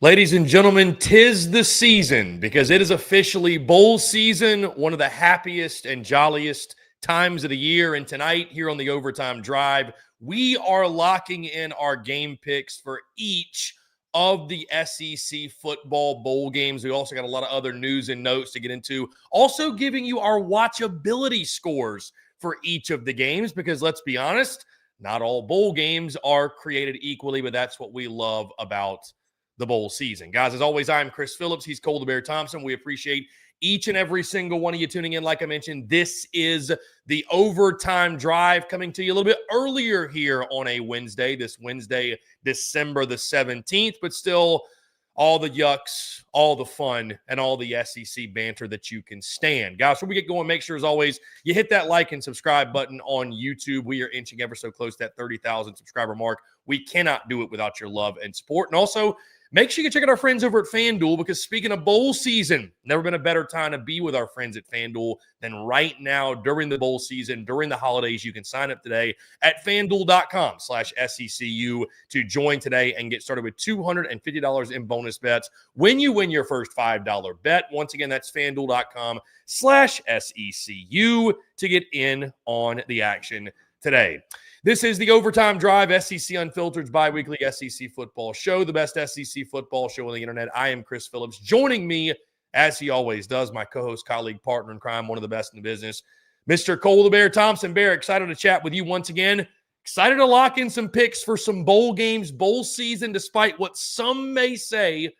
Ladies and gentlemen, 'tis the season because it is officially bowl season, one of the happiest and jolliest times of the year. And tonight, here on the Overtime Drive, we are locking in our game picks for each of the SEC football bowl games. We also got a lot of other news and notes to get into. Also giving you our watchability scores for each of the games because let's be honest, not all bowl games are created equally, but that's what we love about the bowl season. Guys, as always, I'm Chris Phillips. He's Ole Miss Thompson. We appreciate each and every single one of you tuning in. Like I mentioned, this is the Overtime Drive coming to you a little bit earlier here on a Wednesday, this Wednesday, December the 17th, but still all the yucks, all the fun, and all the SEC banter that you can stand. Guys, before we get going, make sure, as always, you hit that like and subscribe button on YouTube. We are inching ever so close to that 30,000 subscriber mark. We cannot do it without your love and support. And also, make sure you check out our friends over at FanDuel because speaking of bowl season, never been a better time to be with our friends at FanDuel than right now during the bowl season, during the holidays. You can sign up today at FanDuel.com/SECU to join today and get started with $250 in bonus bets when you win your first $5 bet. Once again, that's FanDuel.com/SECU to get in on the action today. This is the Overtime Drive, SEC Unfiltered's bi-weekly SEC football show, the best SEC football show on the internet. I am Chris Phillips. Joining me, as he always does, my co-host, colleague, partner in crime, one of the best in the business, Mr. Ole Miss Thompson. Bear, excited to chat with you once again. Excited to lock in some picks for some bowl games, bowl season, despite what some may say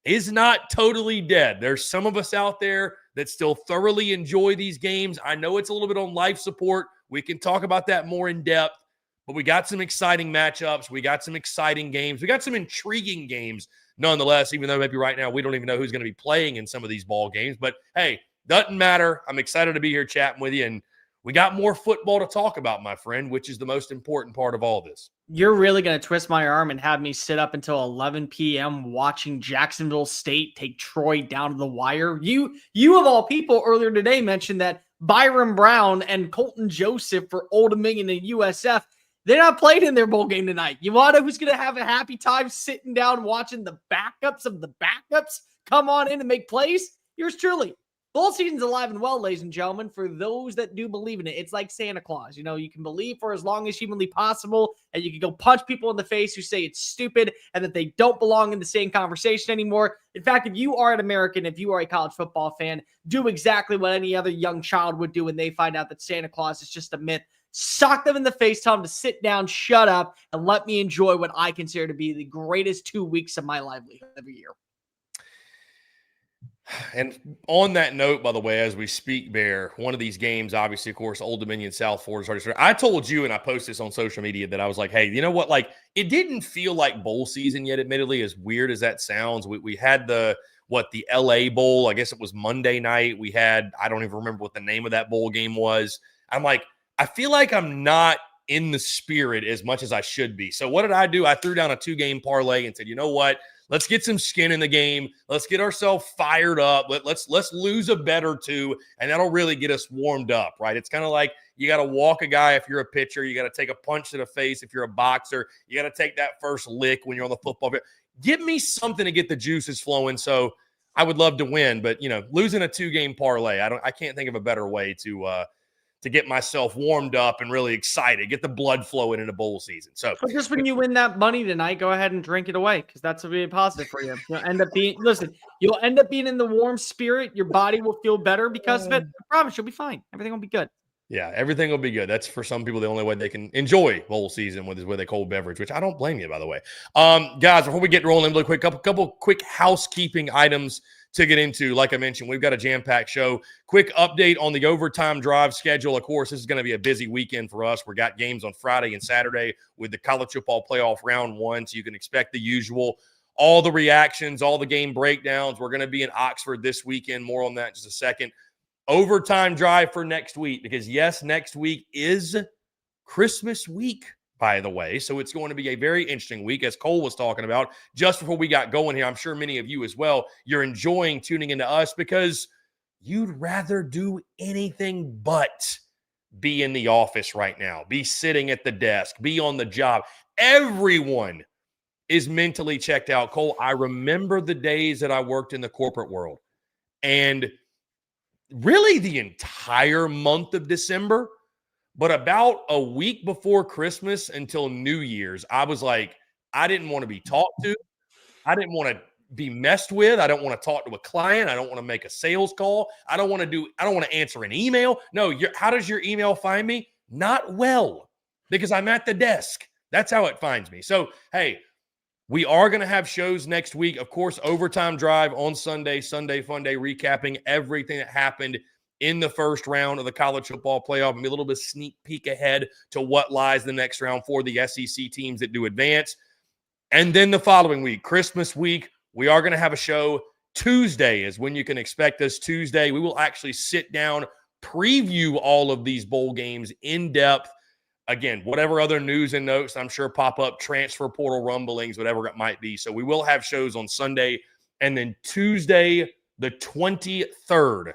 is not totally dead. There's some of us out there that still thoroughly enjoy these games. I know it's a little bit on life support. We can talk about that more in depth, but we got some exciting matchups. We got some exciting games. We got some intriguing games nonetheless, even though maybe right now we don't even know who's going to be playing in some of these ball games. But hey, doesn't matter. I'm excited to be here chatting with you, and we got more football to talk about, my friend, which is the most important part of all this. You're really going to twist my arm and have me sit up until 11 p.m. watching Jacksonville State take Troy down to the wire? You of all people earlier today mentioned that Byron Brown and Colton Joseph for Old Dominion and USF, they're not playing in their bowl game tonight. You want to know who's going to have a happy time sitting down watching the backups of the backups come on in and make plays? Yours truly. Bowl season's alive and well, ladies and gentlemen, for those that do believe in it. It's like Santa Claus. You know, you can believe for as long as humanly possible, and you can go punch people in the face who say it's stupid and that they don't belong in the same conversation anymore. In fact, if you are an American, if you are a college football fan, do exactly what any other young child would do when they find out that Santa Claus is just a myth. Sock them in the face, tell them to sit down, shut up, and let me enjoy what I consider to be the greatest 2 weeks of my livelihood every year. And on that note, by the way, as we speak, Bear, one of these games, obviously, of course, Old Dominion, South Florida already started. I told you, and I posted this on social media, that I was like, hey, you know what? Like, it didn't feel like bowl season yet, admittedly, as weird as that sounds. We had the LA Bowl. I guess it was Monday night. We had, I don't even remember what the name of that bowl game was. I'm like, I feel like I'm not in the spirit as much as I should be. So what did I do? I threw down a 2-game parlay and said, you know what? Let's get some skin in the game. Let's get ourselves fired up. Let's lose a bet or two, and that'll really get us warmed up, right? It's kind of like you got to walk a guy if you're a pitcher. You got to take a punch to the face if you're a boxer. You got to take that first lick when you're on the football field. Give me something to get the juices flowing. So I would love to win, but, you know, losing a 2-game parlay, I can't think of a better way to get myself warmed up and really excited, get the blood flowing into bowl season. So just when you win that money tonight, go ahead and drink it away because that's really positive for you. You'll end up being in the warm spirit. Your body will feel better because of it. I promise you'll be fine. Everything will be good. Yeah, everything will be good. That's for some people the only way they can enjoy bowl season with a cold beverage, which I don't blame you, by the way. Guys, before we get rolling, really quick, couple quick housekeeping items to get into. Like I mentioned, we've got a jam-packed show. Quick update on the Overtime Drive schedule. Of course, this is going to be a busy weekend for us. We got games on Friday and Saturday with the college football playoff round 1, so you can expect the usual. All the reactions, all the game breakdowns. We're going to be in Oxford this weekend. More on that in just a second. Overtime Drive for next week because, yes, next week is Christmas week, by the way. So it's going to be a very interesting week, as Cole was talking about just before we got going here. I'm sure many of you as well, you're enjoying tuning into us because you'd rather do anything but be in the office right now, be sitting at the desk, be on the job. Everyone is mentally checked out. Cole, I remember the days that I worked in the corporate world, and really the entire month of December, but about a week before Christmas until New Year's, I was like, I didn't want to be talked to. I didn't want to be messed with. I don't want to talk to a client. I don't want to make a sales call. I don't want to answer an email. No, how does your email find me? Not well, because I'm at the desk. That's how it finds me. So, hey, we are going to have shows next week. Of course, Overtime Drive on Sunday, Sunday Fun Day, recapping everything that happened in the first round of the college football playoff, and a little bit sneak peek ahead to what lies the next round for the SEC teams that do advance. And then the following week, Christmas week, we are going to have a show. Tuesday is when you can expect us. Tuesday, we will actually sit down, preview all of these bowl games in depth. Again, whatever other news and notes I'm sure pop up, transfer portal rumblings, whatever it might be. So we will have shows on Sunday and then Tuesday, the 23rd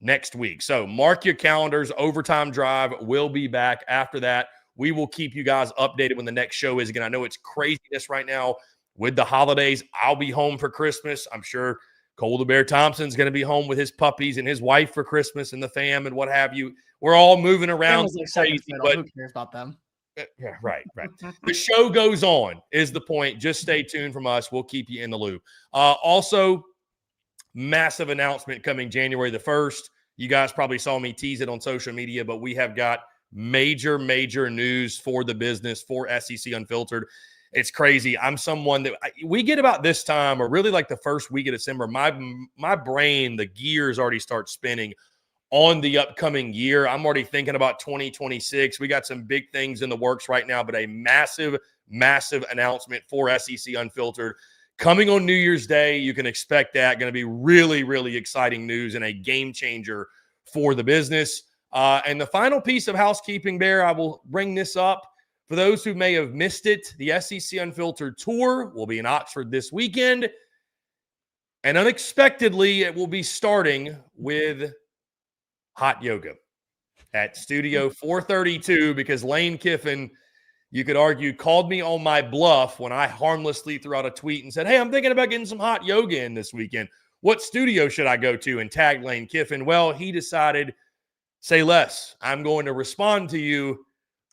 next week. So mark your calendars. Overtime Drive will be back after that. We will keep you guys updated when the next show is. Again, I know it's craziness right now with the holidays. I'll be home for Christmas. I'm sure Cole the Bear Thompson's going to be home with his puppies and his wife for Christmas and the fam and what have you. We're all moving around. Like crazy, but who cares about them? Yeah, right. The show goes on is the point. Just stay tuned from us. We'll keep you in the loop. Also, massive announcement coming January the 1st. You guys probably saw me tease it on social media, but we have got major news for the business, for SEC Unfiltered. It's crazy. I'm someone that we get about this time, or really like the first week of December, my brain, the gears already start spinning on the upcoming year. I'm already thinking about 2026. We got some big things in the works right now, but a massive announcement for SEC Unfiltered coming on New Year's Day. You can expect that. Going to be really exciting news and a game changer for the business. And the final piece of housekeeping, Bear, I will bring this up. For those who may have missed it, the SEC Unfiltered Tour will be in Oxford this weekend. And unexpectedly, it will be starting with hot yoga at Studio 432, because Lane Kiffin, you could argue, called me on my bluff when I harmlessly threw out a tweet and said, hey, I'm thinking about getting some hot yoga in this weekend. What studio should I go to? And tagged Lane Kiffin. Well, he decided, say less. I'm going to respond to you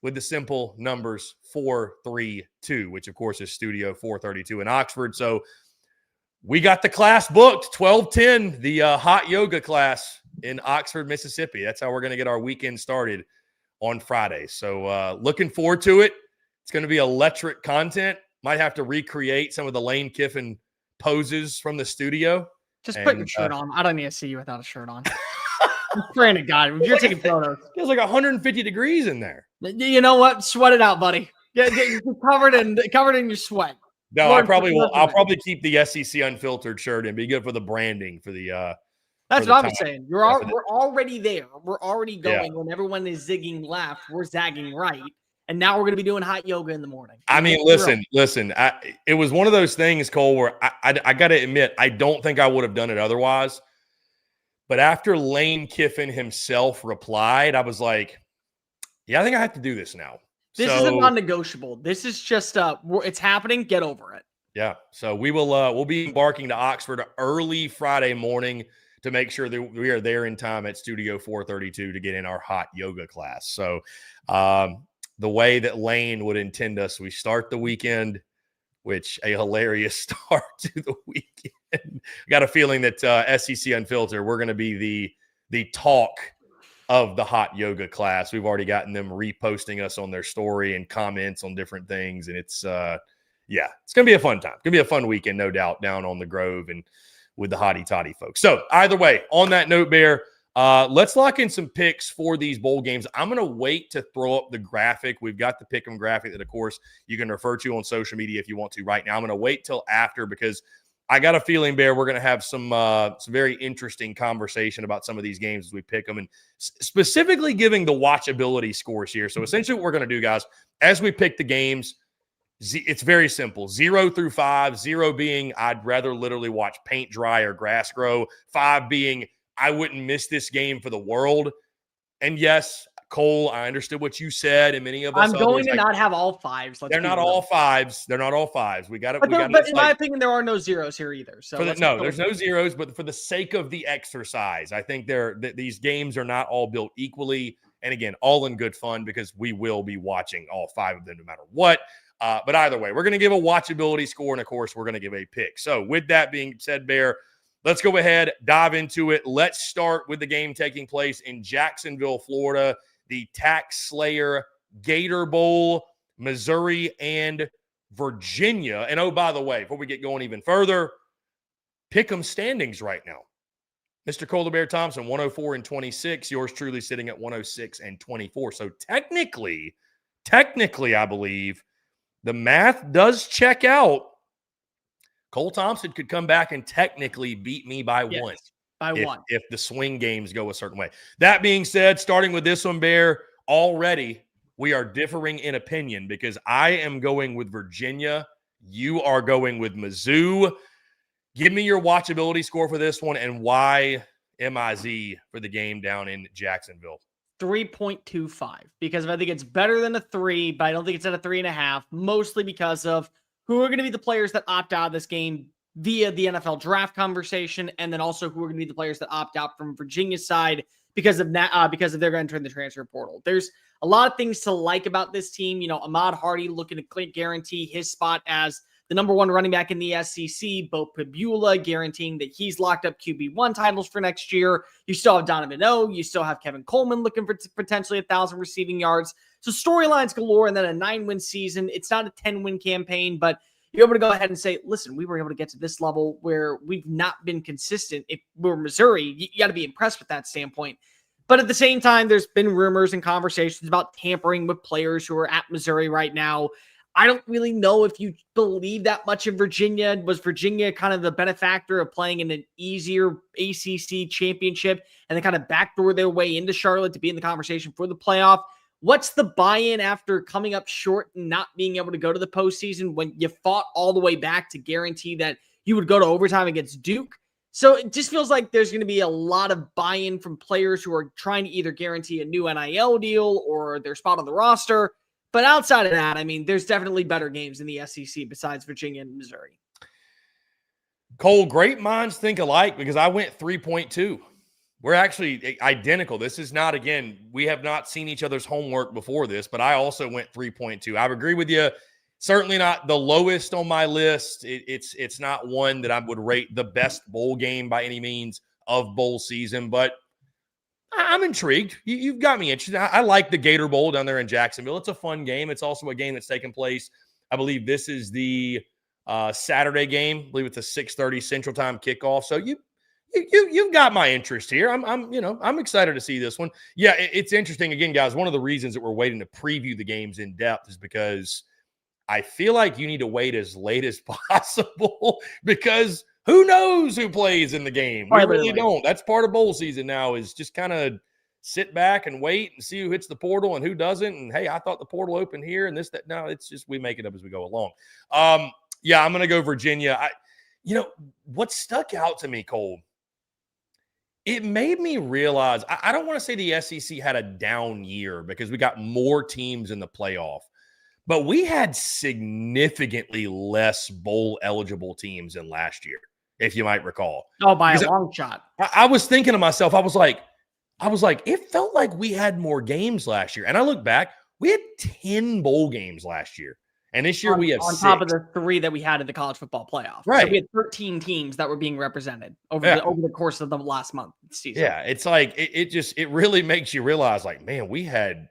with the simple numbers 432, which of course is Studio 432 in Oxford. So we got the class booked, 12:10, the hot yoga class in Oxford, Mississippi. That's how we're going to get our weekend started on Friday. So looking forward to it. It's going to be electric content. Might have to recreate some of the Lane Kiffin poses from the studio. Just put your shirt on. I don't need to see you without a shirt on. I'm praying to God. If you're taking photos. It feels like 150 degrees in there. You know what? Sweat it out, buddy. Get covered in your sweat. No, Lord, I'll probably keep the SEC Unfiltered shirt and be good for the branding for the That's what I'm saying. We're already there. We're already going. When everyone is zigging left, we're zagging right. And now we're going to be doing hot yoga in the morning. I mean, listen. It was one of those things, Cole, where I got to admit, I don't think I would have done it otherwise. But after Lane Kiffin himself replied, I was like, yeah, I think I have to do this now. This is a non-negotiable. This is just it's happening. Get over it. Yeah. So we'll be embarking to Oxford early Friday morning to make sure that we are there in time at Studio 432 to get in our hot yoga class. So the way that Lane would intend us, we start the weekend, which a hilarious start to the weekend. Got a feeling that SEC Unfiltered, we're going to be the talk of the hot yoga class. We've already gotten them reposting us on their story and comments on different things. And it's going to be a fun time. It's going to be a fun weekend, no doubt, down on the Grove and with the hottie toddy folks. So either way, on that note, Bear, let's lock in some picks for these bowl games. I'm going to wait to throw up the graphic. We've got the pick 'em graphic that, of course, you can refer to on social media if you want to right now. I'm going to wait till after, because I got a feeling, Bear, we're going to have some very interesting conversation about some of these games as we pick them, and specifically giving the watchability scores here. So essentially what we're going to do, guys, as we pick the games, it's very simple. 0 through 5, 0 being I'd rather literally watch paint dry or grass grow, 5 being I wouldn't miss this game for the world. And yes, Cole, I understood what you said, and many of us I'm going others, to not have all fives. They're not all fives. They're not all fives. We got it. But in my opinion, there are no zeros here either. So there's no zeros. But for the sake of the exercise, I think these games are not all built equally. And again, all in good fun because we will be watching all 5 of them no matter what. But either way, we're going to give a watchability score, and of course, we're going to give a pick. So with that being said, Bear, let's go ahead, dive into it. Let's start with the game taking place in Jacksonville, Florida, the Tax Slayer Gator Bowl, Missouri and Virginia. And oh, by the way, before we get going even further, pick 'em standings right now. Mr. Cole Thompson, 104-26. Yours truly sitting at 106-24. So technically, I believe the math does check out. Cole Thompson could come back and technically beat me by one. If the swing games go a certain way. That being said, starting with this one, Bear, already we are differing in opinion because I am going with Virginia. You are going with Mizzou. Give me your watchability score for this one and why MIZ for the game down in Jacksonville. 3.25 because I think it's better than a 3, but I don't think it's at a 3.5, mostly because of who are going to be the players that opt out of this game via the NFL draft conversation, and then also who are going to be the players that opt out from Virginia's side because of they're going to enter the transfer portal. There's a lot of things to like about this team. You know, Ahmad Hardy looking to guarantee his spot as the number 1 running back in the SEC, Bo Pabula guaranteeing that he's locked up QB1 titles for next year. You still have Donovan O. You still have Kevin Coleman looking for potentially 1,000 receiving yards. So storylines galore, and then a 9-win season. It's not a 10-win campaign, but you're able to go ahead and say, listen, we were able to get to this level where we've not been consistent. If we're Missouri, you got to be impressed with that standpoint. But at the same time, there's been rumors and conversations about tampering with players who are at Missouri right now. I don't really know if you believe that much in Virginia. Was Virginia kind of the benefactor of playing in an easier ACC championship and then kind of backdoor their way into Charlotte to be in the conversation for the playoff? What's the buy-in after coming up short and not being able to go to the postseason when you fought all the way back to guarantee that you would go to overtime against Duke? So it just feels like there's going to be a lot of buy-in from players who are trying to either guarantee a new NIL deal or their spot on the roster. But outside of that, I mean, there's definitely better games in the SEC besides Virginia and Missouri. Cole, great minds think alike because I went 3.2. We're actually identical. This is not, again, we have not seen each other's homework before this, but I also went 3.2. I agree with you. Certainly not the lowest on my list. It's not one that I would rate the best bowl game by any means of bowl season, but I'm intrigued. You've got me interested. I like the Gator Bowl down there in Jacksonville. It's a fun game. It's also a game that's taking place. I believe this is the Saturday game. I believe it's a 6:30 Central Time kickoff. So you've got my interest here. I'm excited to see this one. Yeah, it's interesting. Again, guys, one of the reasons that we're waiting to preview the games in depth is because I feel like you need to wait as late as possible because who knows who plays in the game? We really don't. That's part of bowl season now is just kind of sit back and wait and see who hits the portal and who doesn't. And, hey, I thought the portal opened here and this, that. No, it's just we make it up as we go along. Yeah, I'm going to go Virginia. What stuck out to me, Cole, it made me realize I don't want to say the SEC had a down year because we got more teams in the playoff, but we had significantly less bowl-eligible teams than last year, if you might recall. Oh, by a long shot. I was thinking to myself, I was like, it felt like we had more games last year. And I look back, we had 10 bowl games last year. And this year we have on 6. Top of the 3 that we had in the college football playoff. Right. So we had 13 teams that were being represented over the course of the last month season. Yeah, it's like it really makes you realize, like, man, we had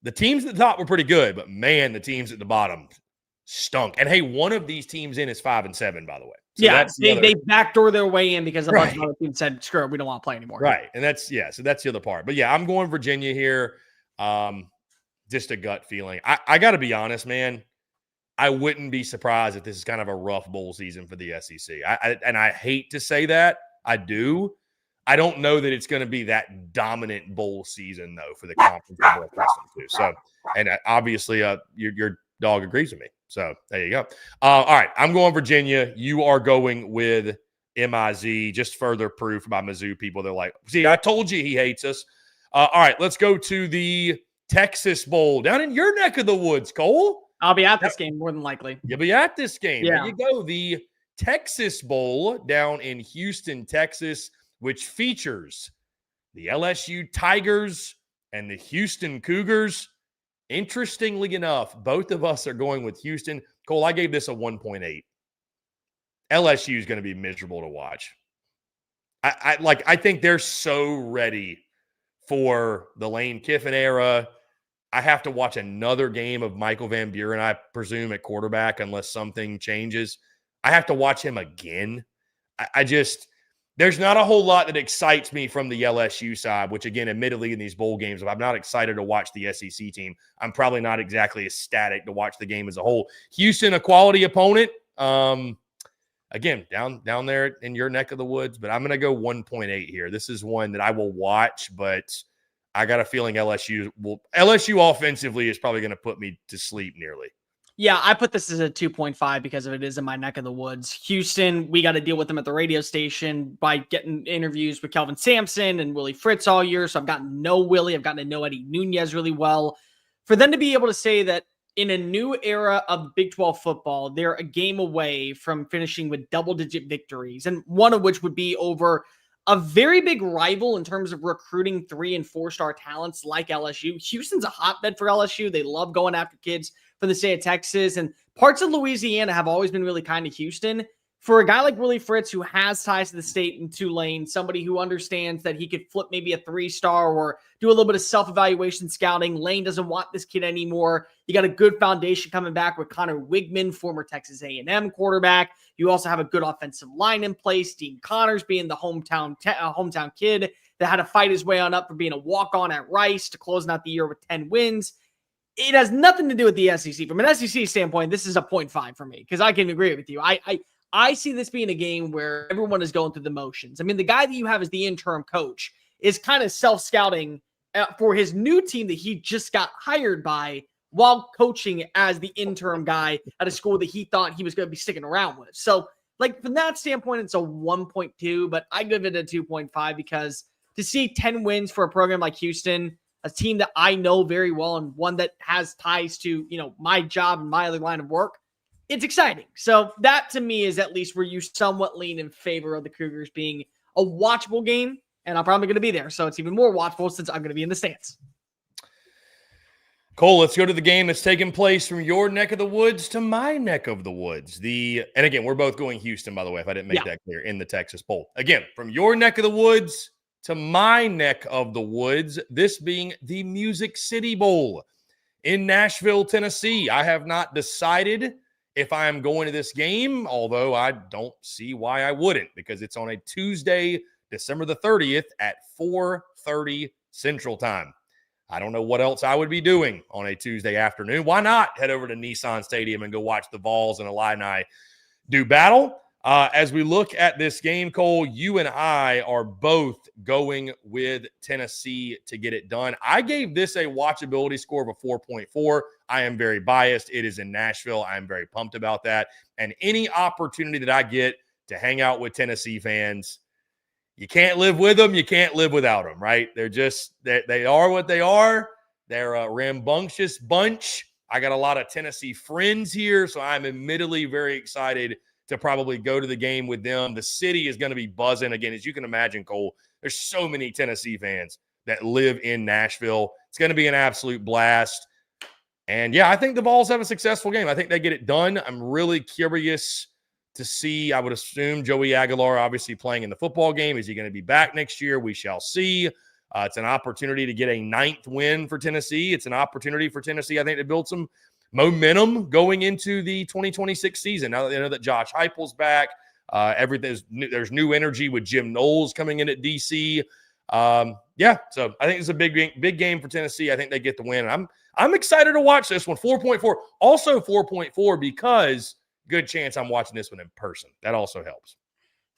the teams at the top were pretty good, but man, the teams at the bottom stunk. And hey, one of these teams in is 5-7, by the way. So yeah, they backdoor their way in because a bunch of other teams said, screw it, we don't want to play anymore. Right. And so that's the other part. But yeah, I'm going Virginia here. Just a gut feeling. I got to be honest, man. I wouldn't be surprised if this is kind of a rough bowl season for the SEC. And I hate to say that. I do. I don't know that it's going to be that dominant bowl season, though, for the conference. So, and obviously, your dog agrees with me. So there you go. All right, I'm going Virginia. You are going with MIZ. Just further proof by Mizzou people. They're like, see, I told you he hates us. All right, let's go to the Texas Bowl down in your neck of the woods, Cole. I'll be at this game more than likely. You'll be at this game. Yeah. There you go. The Texas Bowl down in Houston, Texas, which features the LSU Tigers and the Houston Cougars. Interestingly enough, both of us are going with Houston. Cole, I gave this a 1.8. LSU is going to be miserable to watch. I think they're so ready for the Lane Kiffin era. I have to watch another game of Michael Van Buren, I presume, at quarterback, unless something changes. I have to watch him again. There's not a whole lot that excites me from the LSU side, which, again, admittedly, in these bowl games, if I'm not excited to watch the SEC team, I'm probably not exactly ecstatic to watch the game as a whole. Houston, a quality opponent. Again, down there in your neck of the woods, but I'm going to go 1.8 here. This is one that I will watch, but I got a feeling LSU offensively is probably going to put me to sleep nearly. Yeah, I put this as a 2.5 because it is in my neck of the woods. Houston, we got to deal with them at the radio station by getting interviews with Kelvin Sampson and Willie Fritz all year. So I've gotten to know Willie. I've gotten to know Eddie Nunez really well. For them to be able to say that in a new era of Big 12 football, they're a game away from finishing with double-digit victories, and one of which would be over a very big rival in terms of recruiting 3- and 4-star talents like LSU. Houston's a hotbed for LSU. They love going after kids from the state of Texas, and parts of Louisiana have always been really kind to Houston. For a guy like Willie Fritz, who has ties to the state in Tulane, somebody who understands that he could flip maybe a 3-star or do a little bit of self-evaluation scouting. Lane doesn't want this kid anymore. You got a good foundation coming back with Connor Wigman, former Texas A&M quarterback. You also have a good offensive line in place. Dean Connors being the hometown kid that had to fight his way on up for being a walk-on at Rice to closing out the year with 10 wins. It has nothing to do with the SEC. From an SEC standpoint, this is a 0.5 for me because I can agree with you. I see this being a game where everyone is going through the motions. I mean, the guy that you have as the interim coach is kind of self-scouting for his new team that he just got hired by while coaching as the interim guy at a school that he thought he was going to be sticking around with. So, like, from that standpoint, it's a 1.2, but I give it a 2.5 because to see 10 wins for a program like Houston, a team that I know very well and one that has ties to, my job and my other line of work, it's exciting. So that to me is at least where you somewhat lean in favor of the Cougars being a watchable game, and I'm probably going to be there. So it's even more watchable since I'm going to be in the stands. Cole, let's go to the game that's taking place from your neck of the woods to my neck of the woods. And again, we're both going Houston, by the way, if I didn't make that clear, in the Texas Bowl. Again, from your neck of the woods to my neck of the woods, this being the Music City Bowl in Nashville, Tennessee. I have not decided if I am going to this game, although I don't see why I wouldn't, because it's on a Tuesday, December the 30th at 4:30 Central Time. I don't know what else I would be doing on a Tuesday afternoon. Why not head over to Nissan Stadium and go watch the Vols and Illini do battle? As we look at this game, Cole, you and I are both going with Tennessee to get it done. I gave this a watchability score of a 4.4. I am very biased. It is in Nashville. I am very pumped about that. And any opportunity that I get to hang out with Tennessee fans, you can't live with them. You can't live without them, right? They are what they are. They're a rambunctious bunch. I got a lot of Tennessee friends here, so I'm admittedly very excited to probably go to the game with them. The city is going to be buzzing. Again, as you can imagine, Cole, there's so many Tennessee fans that live in Nashville. It's going to be an absolute blast. And, yeah, I think the Vols have a successful game. I think they get it done. I'm really curious to see. I would assume Joey Aguilar obviously playing in the football game. Is he going to be back next year? We shall see. It's an opportunity to get a 9th win for Tennessee. It's an opportunity for Tennessee, I think, to build some momentum going into the 2026 season. Now that they know that Josh Heupel's back, there's new energy with Jim Knowles coming in at DC. So I think it's a big game for Tennessee. I think they get the win. I'm excited to watch this one. 4.4, also 4.4 because good chance I'm watching this one in person. That also helps.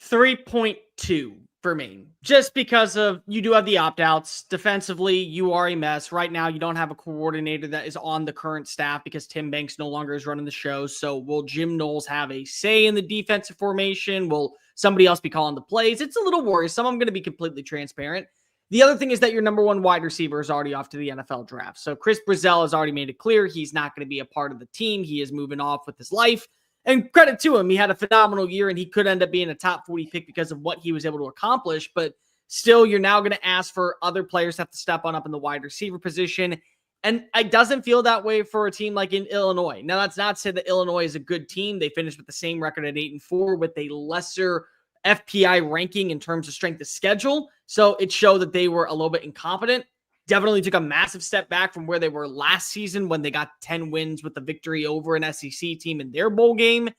3.2 for me, just because of you do have the opt-outs. Defensively, you are a mess. Right now, you don't have a coordinator that is on the current staff because Tim Banks no longer is running the show. So will Jim Knowles have a say in the defensive formation? Will somebody else be calling the plays? It's a little worrisome. I'm going to be completely transparent. The other thing is that your number one wide receiver is already off to the NFL draft. So Chris Brazell has already made it clear he's not going to be a part of the team. He is moving off with his life. And credit to him, he had a phenomenal year, and he could end up being a top 40 pick because of what he was able to accomplish. But still, you're now going to ask for other players to have to step on up in the wide receiver position. And it doesn't feel that way for a team like in Illinois. Now, that's not to say that Illinois is a good team. They finished with the same record at 8-4 with a lesser FPI ranking in terms of strength of schedule. So it showed that they were a little bit incompetent. Definitely took a massive step back from where they were last season when they got 10 wins with the victory over an SEC team in their bowl game.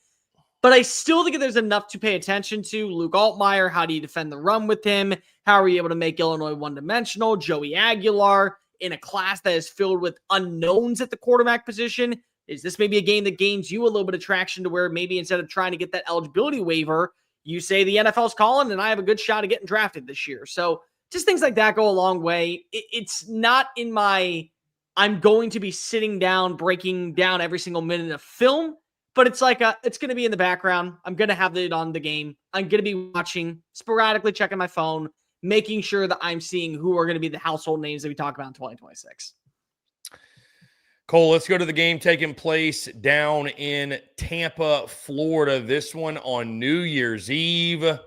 But I still think there's enough to pay attention to. Luke Altmaier, how do you defend the run with him? How are you able to make Illinois one-dimensional? Joey Aguilar in a class that is filled with unknowns at the quarterback position. Is this maybe a game that gains you a little bit of traction to where maybe instead of trying to get that eligibility waiver, you say the NFL's calling and I have a good shot of getting drafted this year? So just things like that go a long way. It's not in my, I'm going to be sitting down, breaking down every single minute of film, but it's like, it's going to be in the background. I'm going to have it on the game. I'm going to be watching, sporadically checking my phone, making sure that I'm seeing who are going to be the household names that we talk about in 2026. Cole, let's go to the game taking place down in Tampa, Florida. This one on New Year's Eve.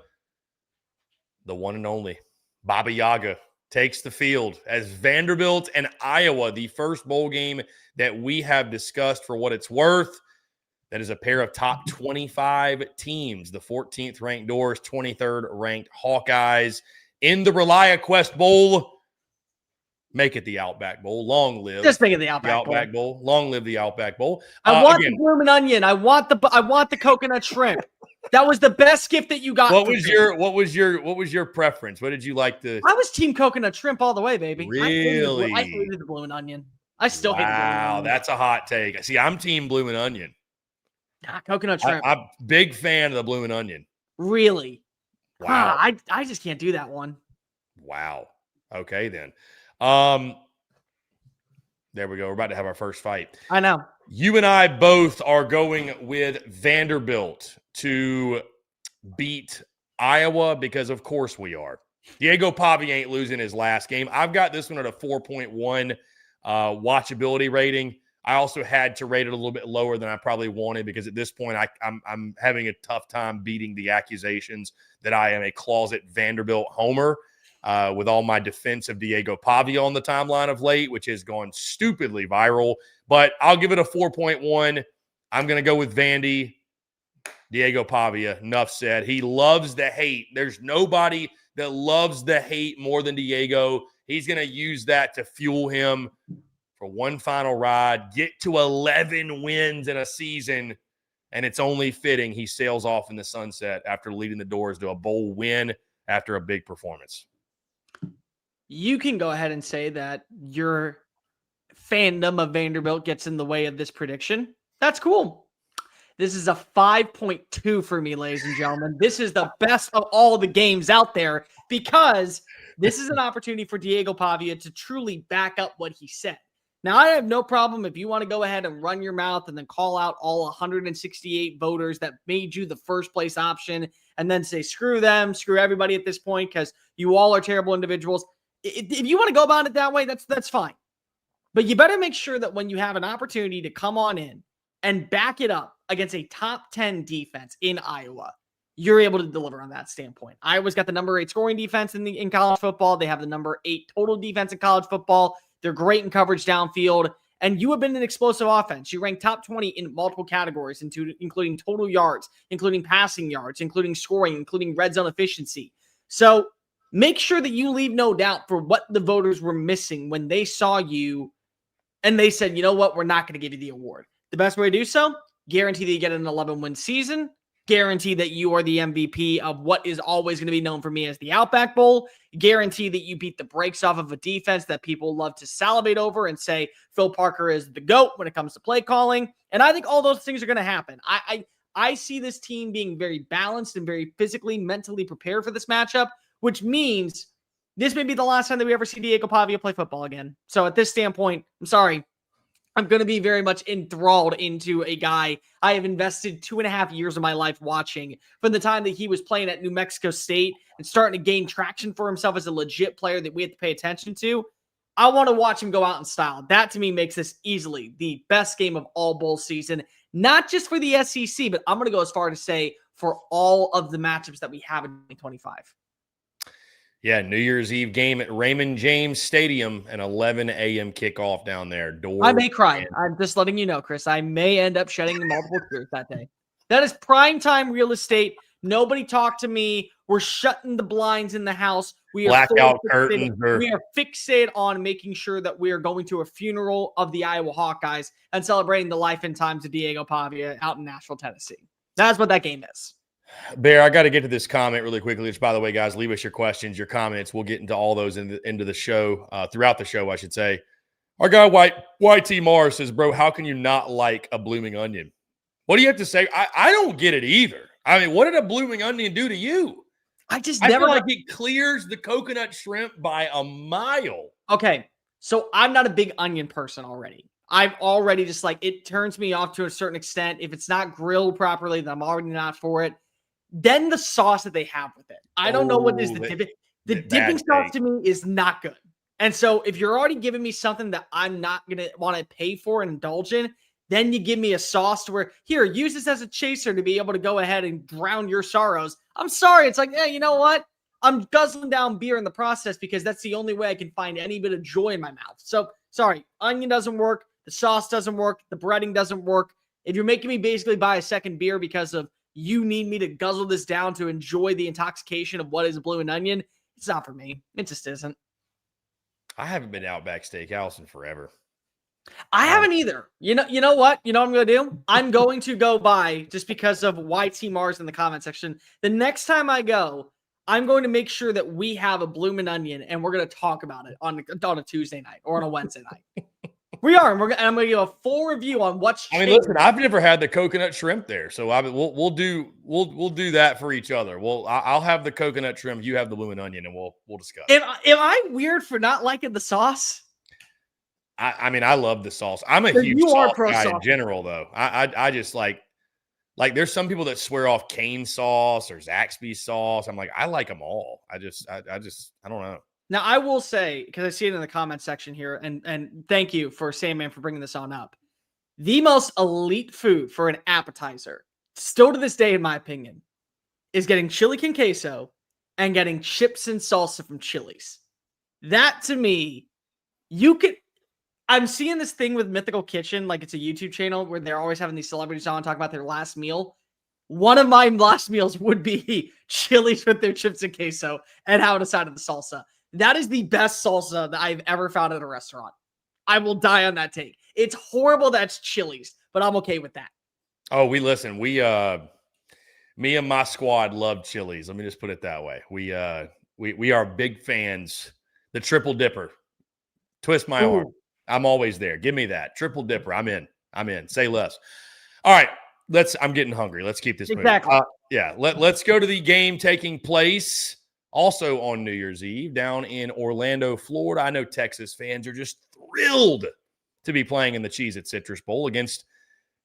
The one and only Baba Yaga takes the field as Vanderbilt and Iowa, the first bowl game that we have discussed for what it's worth. That is a pair of top 25 teams. The 14th ranked Doors, 23rd ranked Hawkeyes in the ReliaQuest Bowl. Make it the Outback Bowl. Long live. Just make it the Outback Bowl. Long live the Outback Bowl. I want the bloomin' onion. I want the coconut shrimp. That was the best gift that you got. What was your preference? What did you like to? I was team coconut shrimp all the way, baby. Really? I hated the bloomin' onion. I still hate the bloomin' onion. Wow, that's a hot take. See, I'm team bloomin' onion. Nah, coconut shrimp. I'm big fan of the bloomin' onion. Really? Wow. I just can't do that one. Wow. Okay, then. There we go. We're about to have our first fight. I know. You and I both are going with Vanderbilt to beat Iowa because, of course, we are. Diego Pavia ain't losing his last game. I've got this one at a 4.1 watchability rating. I also had to rate it a little bit lower than I probably wanted because at this point I'm having a tough time beating the accusations that I am a closet Vanderbilt homer with all my defense of Diego Pavia on the timeline of late, which has gone stupidly viral. But I'll give it a 4.1. I'm going to go with Vandy. Diego Pavia, enough said. He loves the hate. There's nobody that loves the hate more than Diego. He's going to use that to fuel him for one final ride, get to 11 wins in a season, and it's only fitting he sails off in the sunset after leading the Doors to a bowl win after a big performance. You can go ahead and say that your fandom of Vanderbilt gets in the way of this prediction. That's cool. This is a 5.2 for me, ladies and gentlemen. This is the best of all the games out there because this is an opportunity for Diego Pavia to truly back up what he said. Now, I have no problem if you want to go ahead and run your mouth and then call out all 168 voters that made you the first place option and then say, screw them, screw everybody at this point because you all are terrible individuals. If you want to go about it that way, that's fine. But you better make sure that when you have an opportunity to come on in and back it up against a top 10 defense in Iowa, you're able to deliver on that standpoint. Iowa's got the number 8 scoring defense in college football. They have the number 8 total defense in college football. They're great in coverage downfield. And you have been an explosive offense. You rank top 20 in multiple categories, including total yards, including passing yards, including scoring, including red zone efficiency. So make sure that you leave no doubt for what the voters were missing when they saw you and they said, you know what, we're not going to give you the award. The best way to do so, guarantee that you get an 11-win season, guarantee that you are the MVP of what is always going to be known for me as the Outback Bowl, guarantee that you beat the brakes off of a defense that people love to salivate over and say Phil Parker is the GOAT when it comes to play calling. And I think all those things are going to happen. I see this team being very balanced and very physically, mentally prepared for this matchup, which means this may be the last time that we ever see Diego Pavia play football again. So at this standpoint, I'm sorry. I'm going to be very much enthralled into a guy I have invested 2.5 years of my life watching from the time that he was playing at New Mexico State and starting to gain traction for himself as a legit player that we have to pay attention to. I want to watch him go out in style. That to me makes this easily the best game of all bowl season, not just for the SEC, but I'm going to go as far to say for all of the matchups that we have in 2025. Yeah, New Year's Eve game at Raymond James Stadium, an 11 a.m. kickoff down there. I may cry. I'm just letting you know, Chris. I may end up shedding multiple tears that day. That is prime time real estate. Nobody talk to me. We're shutting the blinds in the house. We are blackout curtains. We are fixated on making sure that we are going to a funeral of the Iowa Hawkeyes and celebrating the life and times of Diego Pavia out in Nashville, Tennessee. That's what that game is. Bear, I got to get to this comment really quickly. Which, by the way, guys, leave us your questions, your comments. We'll get into all those into the show, throughout the show, I should say. Our guy, YT Mars, says, bro, how can you not like a blooming onion? What do you have to say? I don't get it either. I mean, what did a blooming onion do to you? I feel like it clears the coconut shrimp by a mile. Okay, so I'm not a big onion person already. I've already just like, it turns me off to a certain extent. If it's not grilled properly, then I'm already not for it. Then the sauce that they have with it. I don't know what is the dipping. The dipping sauce to me is not good. And so if you're already giving me something that I'm not going to want to pay for and indulge in, then you give me a sauce to where, here, use this as a chaser to be able to go ahead and drown your sorrows. I'm sorry. It's like, yeah, you know what? I'm guzzling down beer in the process because that's the only way I can find any bit of joy in my mouth. So, sorry, onion doesn't work. The sauce doesn't work. The breading doesn't work. If you're making me basically buy a second beer because of you need me to guzzle this down to enjoy the intoxication of what is a blooming onion, it's not for me. It just isn't. I haven't been to Outback Steakhouse in forever. I haven't either. You know what? You know what I'm going to do? I'm going to go buy, just because of YT Mars in the comment section. The next time I go, I'm going to make sure that we have a blooming onion and we're going to talk about it on a Tuesday night or on a Wednesday night. We are, and I'm going to give a full review on what's changed. I mean, listen, I've never had the coconut shrimp there, so we'll do that for each other. I'll have the coconut shrimp, you have the blooming onion, and we'll discuss. Am I weird for not liking the sauce? I mean, I love the sauce. I'm a huge sauce guy in general, though. I just like there's some people that swear off cane sauce or Zaxby's sauce. I'm like, I like them all. I don't know. Now, I will say, because I see it in the comment section here, and thank you for Sandman for bringing this on up. The most elite food for an appetizer, still to this day, in my opinion, is getting chili con queso and getting chips and salsa from Chili's. That, to me, I'm seeing this thing with Mythical Kitchen, like it's a YouTube channel where they're always having these celebrities on talk about their last meal. One of my last meals would be Chili's with their chips and queso and having a side of the salsa. That is the best salsa that I've ever found at a restaurant. I will die on that take. It's horrible that's Chili's, but I'm okay with that. Oh, me and my squad love Chili's. Let me just put it that way. We are big fans. The triple dipper. Twist my arm. I'm always there. Give me that. Triple dipper. I'm in. Say less. All right. I'm getting hungry. Let's keep this moving. Yeah. Let's go to the game taking place also on New Year's Eve down in Orlando, Florida. I know Texas fans are just thrilled to be playing in the Cheez-It Citrus Bowl against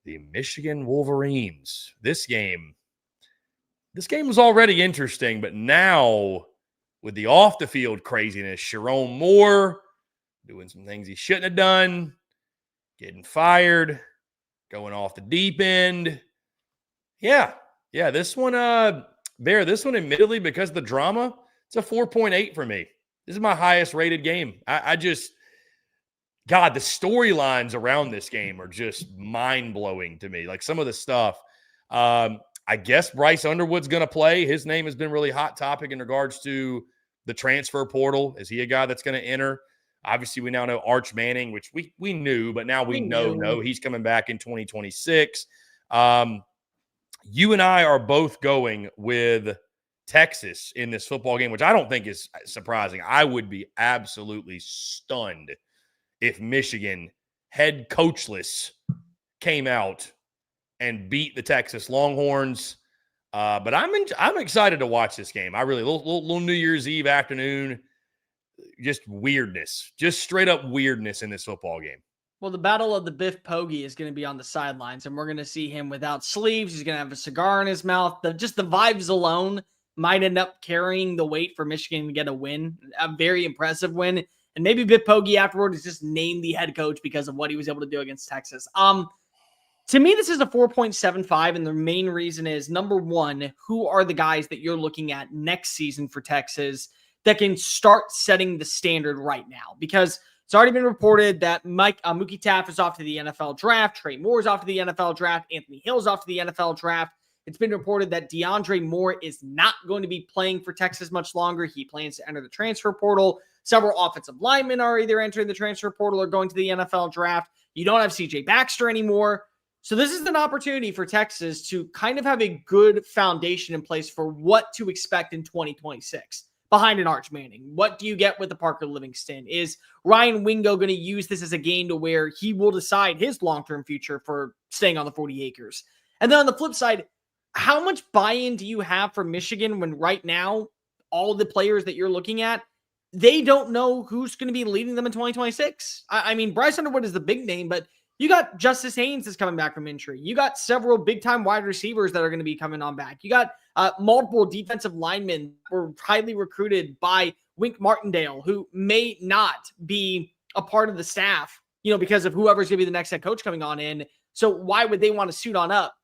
the Michigan Wolverines. This game was already interesting, but now with the off-the-field craziness, Sharon Moore doing some things he shouldn't have done, getting fired, going off the deep end. Yeah, this one, this one, admittedly, because of the drama, it's a 4.8 for me. This is my highest rated game. God, the storylines around this game are just mind-blowing to me. Like some of the stuff. I guess Bryce Underwood's going to play. His name has been really hot topic in regards to the transfer portal. Is he a guy that's going to enter? Obviously, we now know Arch Manning, which we knew, but now we know he's coming back in 2026. You and I are both going with Texas in this football game, which I don't think is surprising. I would be absolutely stunned if Michigan, head coachless, came out and beat the Texas Longhorns. But I'm excited to watch this game. I really little New Year's Eve afternoon, just weirdness, just straight up weirdness in this football game. Well, the battle of the Biff Poggi is going to be on the sidelines, and we're going to see him without sleeves. He's going to have a cigar in his mouth. Just the vibes alone might end up carrying the weight for Michigan to get a win, a very impressive win. And maybe Biff Poggi afterward is just named the head coach because of what he was able to do against Texas. To me, this is a 4.75, and the main reason is, number one, who are the guys that you're looking at next season for Texas that can start setting the standard right now? Because it's already been reported that Mookie Taft is off to the NFL draft. Trey Moore is off to the NFL draft. Anthony Hill is off to the NFL draft. It's been reported that DeAndre Moore is not going to be playing for Texas much longer. He plans to enter the transfer portal. Several offensive linemen are either entering the transfer portal or going to the NFL draft. You don't have C.J. Baxter anymore. So this is an opportunity for Texas to kind of have a good foundation in place for what to expect in 2026 behind an Arch Manning. What do you get with the Parker Livingston? Is Ryan Wingo going to use this as a game to where he will decide his long-term future for staying on the 40 acres? And then on the flip side, how much buy-in do you have for Michigan when right now all the players that you're looking at, they don't know who's going to be leading them in 2026? I mean, Bryce Underwood is the big name, but you got Justice Haynes is coming back from injury. You got several big-time wide receivers that are going to be coming on back. You got multiple defensive linemen who were highly recruited by Wink Martindale, who may not be a part of the staff, because of whoever's going to be the next head coach coming on in. So why would they want to suit on up?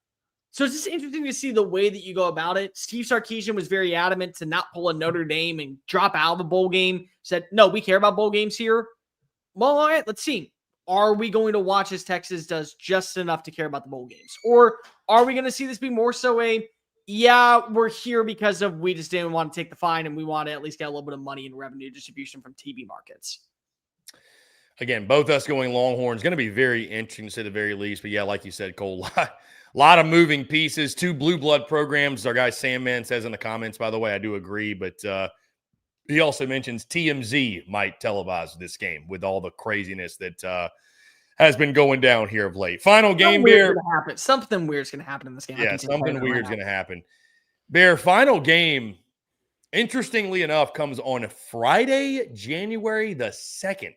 So it's just interesting to see the way that you go about it. Steve Sarkisian was very adamant to not pull a Notre Dame and drop out of the bowl game. Said, no, we care about bowl games here. Well, all right, let's see. Are we going to watch as Texas does just enough to care about the bowl games? Or are we going to see this be more so we're here because of we just didn't want to take the fine and we want to at least get a little bit of money and revenue distribution from TV markets? Again, both us going Longhorns going to be very interesting to say the very least. But yeah, like you said, Cole, a lot of moving pieces. 2 blue blood programs. Our guy Sandman says in the comments, by the way, I do agree. But he also mentions TMZ might televise this game with all the craziness that has been going down here of late. Final game, Bear. Something weird's going to happen in this game. Yeah, something weird's going to happen. Bear, final game, interestingly enough, comes on Friday, January the 2nd.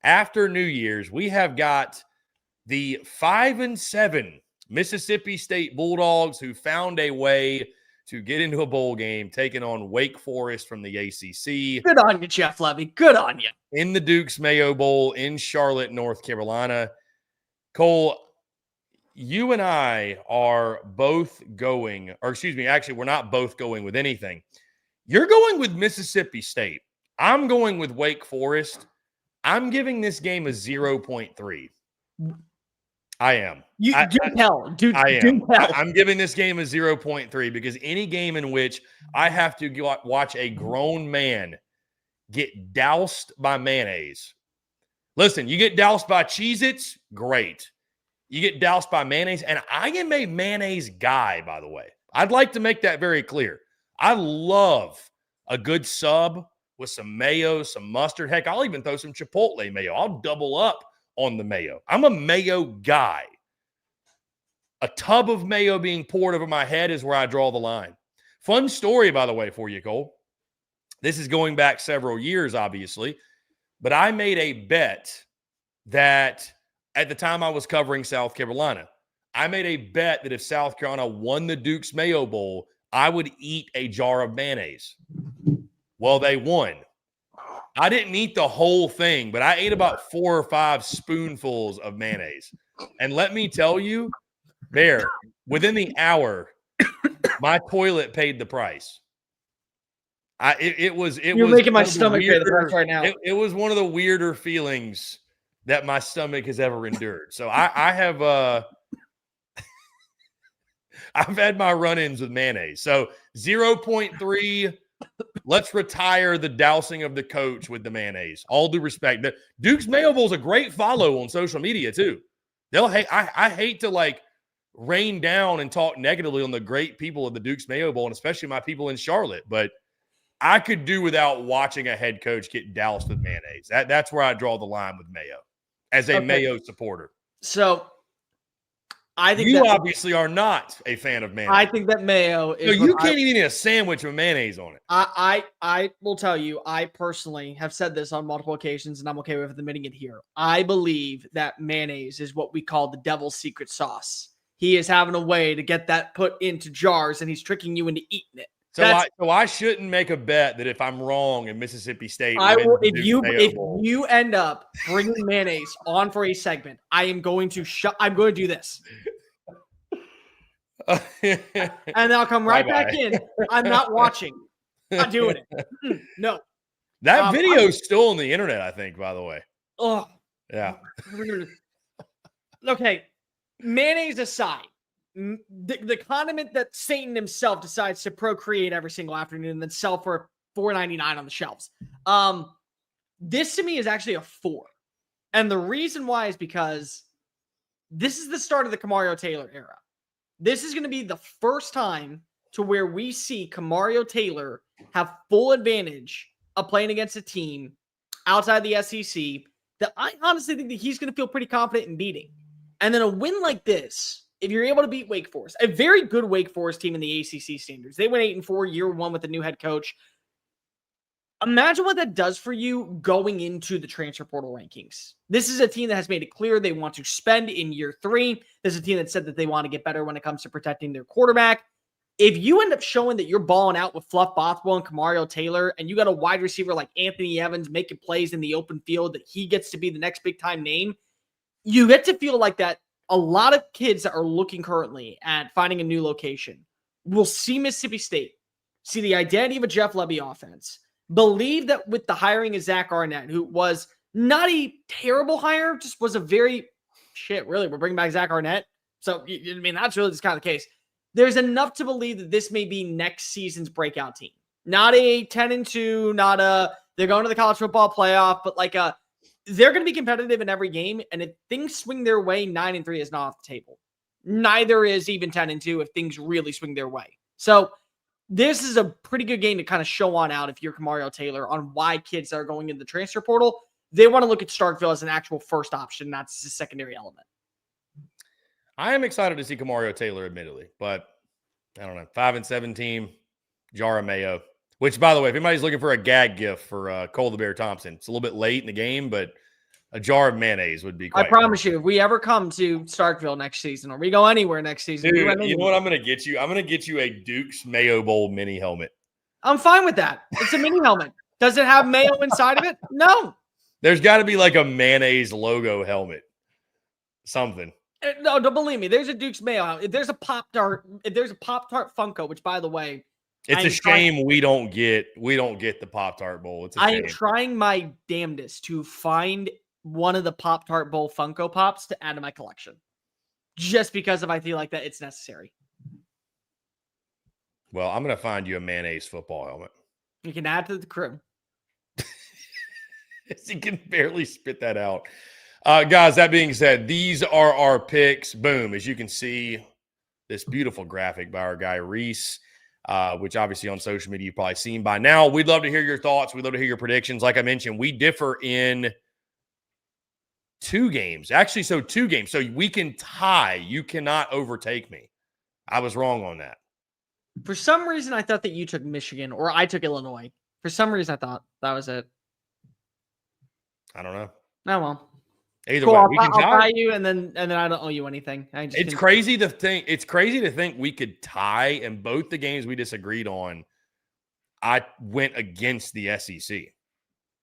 After New Year's, we have got the 5-7 Mississippi State Bulldogs who found a way to get into a bowl game, taking on Wake Forest from the ACC. Good on you, Jeff Levy. Good on you. In the Duke's Mayo Bowl in Charlotte, North Carolina. Cole, you and I are both going, or excuse me, actually, we're not both going with anything. You're going with Mississippi State. I'm going with Wake Forest. I'm giving this game a 0.3. I am. I'm giving this game a 0.3 because any game in which I have to watch a grown man get doused by mayonnaise. Listen, you get doused by Cheez-Its, great. You get doused by mayonnaise, and I am a mayonnaise guy, by the way. I'd like to make that very clear. I love a good sub with some mayo, some mustard. Heck, I'll even throw some Chipotle mayo. I'll double up on the mayo. I'm a mayo guy. A tub of mayo being poured over my head is where I draw the line. Fun story, by the way, for you, Cole. This is going back several years, obviously, but I made a bet that at the time I was covering South Carolina, I made a bet that if South Carolina won the Duke's Mayo Bowl, I would eat a jar of mayonnaise. Well, they won. I didn't eat the whole thing, but I ate about 4 or 5 spoonfuls of mayonnaise. And let me tell you, Bear, within the hour, my toilet paid the price. You're making my stomach pay the price right now. It was one of the weirder feelings that my stomach has ever endured. So I have I've had my run-ins with mayonnaise. So 0.3. Let's retire the dousing of the coach with the mayonnaise. All due respect. The Duke's Mayo Bowl is a great follow on social media too. I hate to rain down and talk negatively on the great people of the Duke's Mayo Bowl, and especially my people in Charlotte. But I could do without watching a head coach get doused with mayonnaise. That's where I draw the line with mayo as a mayo supporter. So I think you obviously are not a fan of mayonnaise. I think that mayo is. No, you can't eat a sandwich with mayonnaise on it. I will tell you, I personally have said this on multiple occasions, and I'm okay with admitting it here. I believe that mayonnaise is what we call the devil's secret sauce. He is having a way to get that put into jars, and he's tricking you into eating it. So I shouldn't make a bet that if I'm wrong and Mississippi State will. If you end up bringing mayonnaise on for a segment, I am going to I'm going to do this. And then I'll come right back in. I'm not watching. I'm not doing it. No. That video is still on the internet, I think, by the way. Oh. Yeah. Okay. Mayonnaise aside, the condiment that Satan himself decides to procreate every single afternoon and then sell for $4.99 on the shelves. This to me is actually a 4. And the reason why is because this is the start of the Kamario Taylor era. This is going to be the first time to where we see Kamario Taylor have full advantage of playing against a team outside the SEC that I honestly think that he's going to feel pretty confident in beating. And then a win like this, if you're able to beat Wake Forest, a very good Wake Forest team in the ACC standards, they went 8-4 year one with a new head coach. Imagine what that does for you going into the transfer portal rankings. This is a team that has made it clear they want to spend in year 3. This is a team that said that they want to get better when it comes to protecting their quarterback. If you end up showing that you're balling out with Fluff Bothwell and Kamario Taylor, and you got a wide receiver like Anthony Evans making plays in the open field, that he gets to be the next big time name, you get to feel like that a lot of kids that are looking currently at finding a new location will see Mississippi State, see the identity of a Jeff Lebby offense, believe that with the hiring of Zach Arnett, who was not a terrible hire, just was a very really, we're bringing back Zach Arnett. So, I mean, that's really just kind of the case. There's enough to believe that this may be next season's breakout team. Not a 10-2, not a, they're going to the college football playoff, but like they're going to be competitive in every game. And if things swing their way, 9-3 is not off the table. Neither is even 10-2 if things really swing their way. So, this is a pretty good game to kind of show on out if you're Kamario Taylor on why kids that are going into the transfer portal, they want to look at Starkville as an actual first option. That's the secondary element. I am excited to see Kamario Taylor, admittedly, but I don't know. 5-7 team, jar of mayo, which, by the way, if anybody's looking for a gag gift for Cole the Bear Thompson, it's a little bit late in the game, but a jar of mayonnaise would be quite I promise you, if we ever come to Starkville next season or we go anywhere next season. Dude, you know what I'm going to get you? I'm going to get you a Duke's Mayo Bowl mini helmet. I'm fine with that. It's a mini helmet. Does it have mayo inside of it? No. There's got to be like a mayonnaise logo helmet. Something. No, don't believe me. There's a Duke's Mayo. If there's a Pop-Tart Funko, which, by the way, it's a shame we don't get the Pop-Tart Bowl. It's a shame. I am trying my damnedest to find one of the Pop-Tart Bowl Funko Pops to add to my collection. Just because if I feel like that it's necessary. Well, I'm going to find you a mayonnaise football helmet. You can add to the crew. He can barely spit that out. Guys, that being said, these are our picks. Boom. As you can see, this beautiful graphic by our guy, Reese, which obviously on social media you've probably seen by now. We'd love to hear your thoughts. We'd love to hear your predictions. Like I mentioned, we differ in 2 games. Actually, so 2 games. So we can tie. You cannot overtake me. I was wrong on that. For some reason, I thought that you took Michigan or I took Illinois. For some reason, I thought that was it. I don't know. Oh, well. Either cool, way, I'll tie you, and then I don't owe you anything. It's crazy to think. It's crazy to think we could tie, and both the games we disagreed on, I went against the SEC.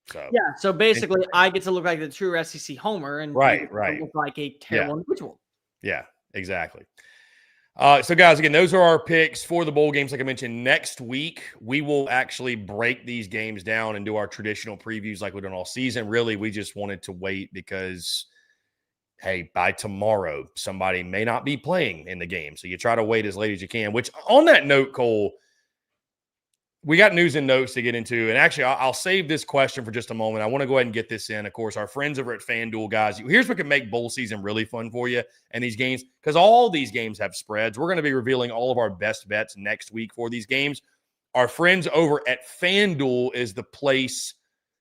So yeah, so basically, I get to look like the true SEC homer, and right, look like a terrible individual. Yeah, exactly. So, guys, again, those are our picks for the bowl games. Like I mentioned, next week, we will actually break these games down and do our traditional previews like we've done all season. Really, we just wanted to wait because, hey, by tomorrow, somebody may not be playing in the game. So you try to wait as late as you can, which on that note, Cole, we got news and notes to get into. And actually, I'll save this question for just a moment. I want to go ahead and get this in. Of course, our friends over at FanDuel, guys, here's what can make bowl season really fun for you and these games, because all these games have spreads. We're going to be revealing all of our best bets next week for these games. Our friends over at FanDuel is the place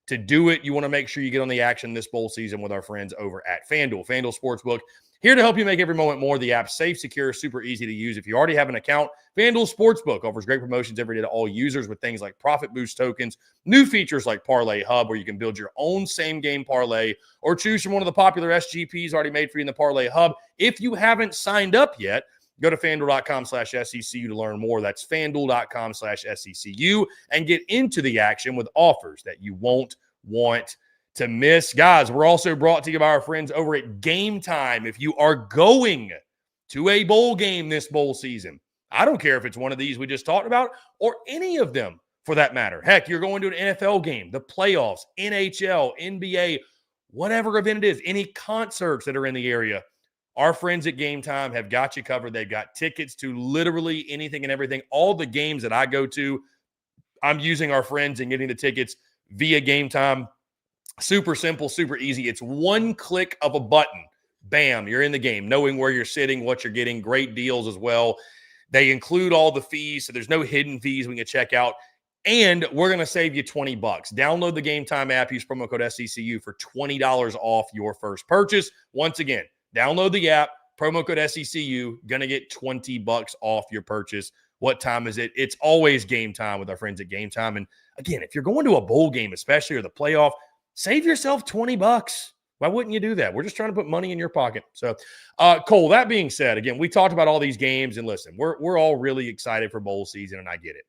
To do it, you want to make sure you get on the action this bowl season with our friends over at FanDuel. FanDuel Sportsbook, here to help you make every moment more. The app's safe, secure, super easy to use. If you already have an account, FanDuel Sportsbook offers great promotions every day to all users with things like Profit Boost tokens, new features like Parlay Hub, where you can build your own same-game parlay or choose from one of the popular SGPs already made for you in the Parlay Hub. If you haven't signed up yet, go to FanDuel.com/SECU to learn more. That's FanDuel.com/SECU and get into the action with offers that you won't want to miss. Guys, we're also brought to you by our friends over at Game Time. If you are going to a bowl game this bowl season, I don't care if it's one of these we just talked about or any of them for that matter. Heck, you're going to an NFL game, the playoffs, NHL, NBA, whatever event it is, any concerts that are in the area. Our friends at Game Time have got you covered. They've got tickets to literally anything and everything. All the games that I go to, I'm using our friends and getting the tickets via Game Time. Super simple, super easy. It's one click of a button. Bam, you're in the game, knowing where you're sitting, what you're getting. Great deals as well. They include all the fees, so there's no hidden fees we can check out. And we're going to save you $20. Download the Game Time app. Use promo code SECU for $20 off your first purchase. Once again, download the app, promo code SECU, going to get $20 off your purchase. What time is it? It's always Game Time with our friends at Game Time. And again, if you're going to a bowl game, especially or the playoff, save yourself $20. Why wouldn't you do that? We're just trying to put money in your pocket. So, Cole, that being said, again, we talked about all these games, and listen, we're all really excited for bowl season, and I get it.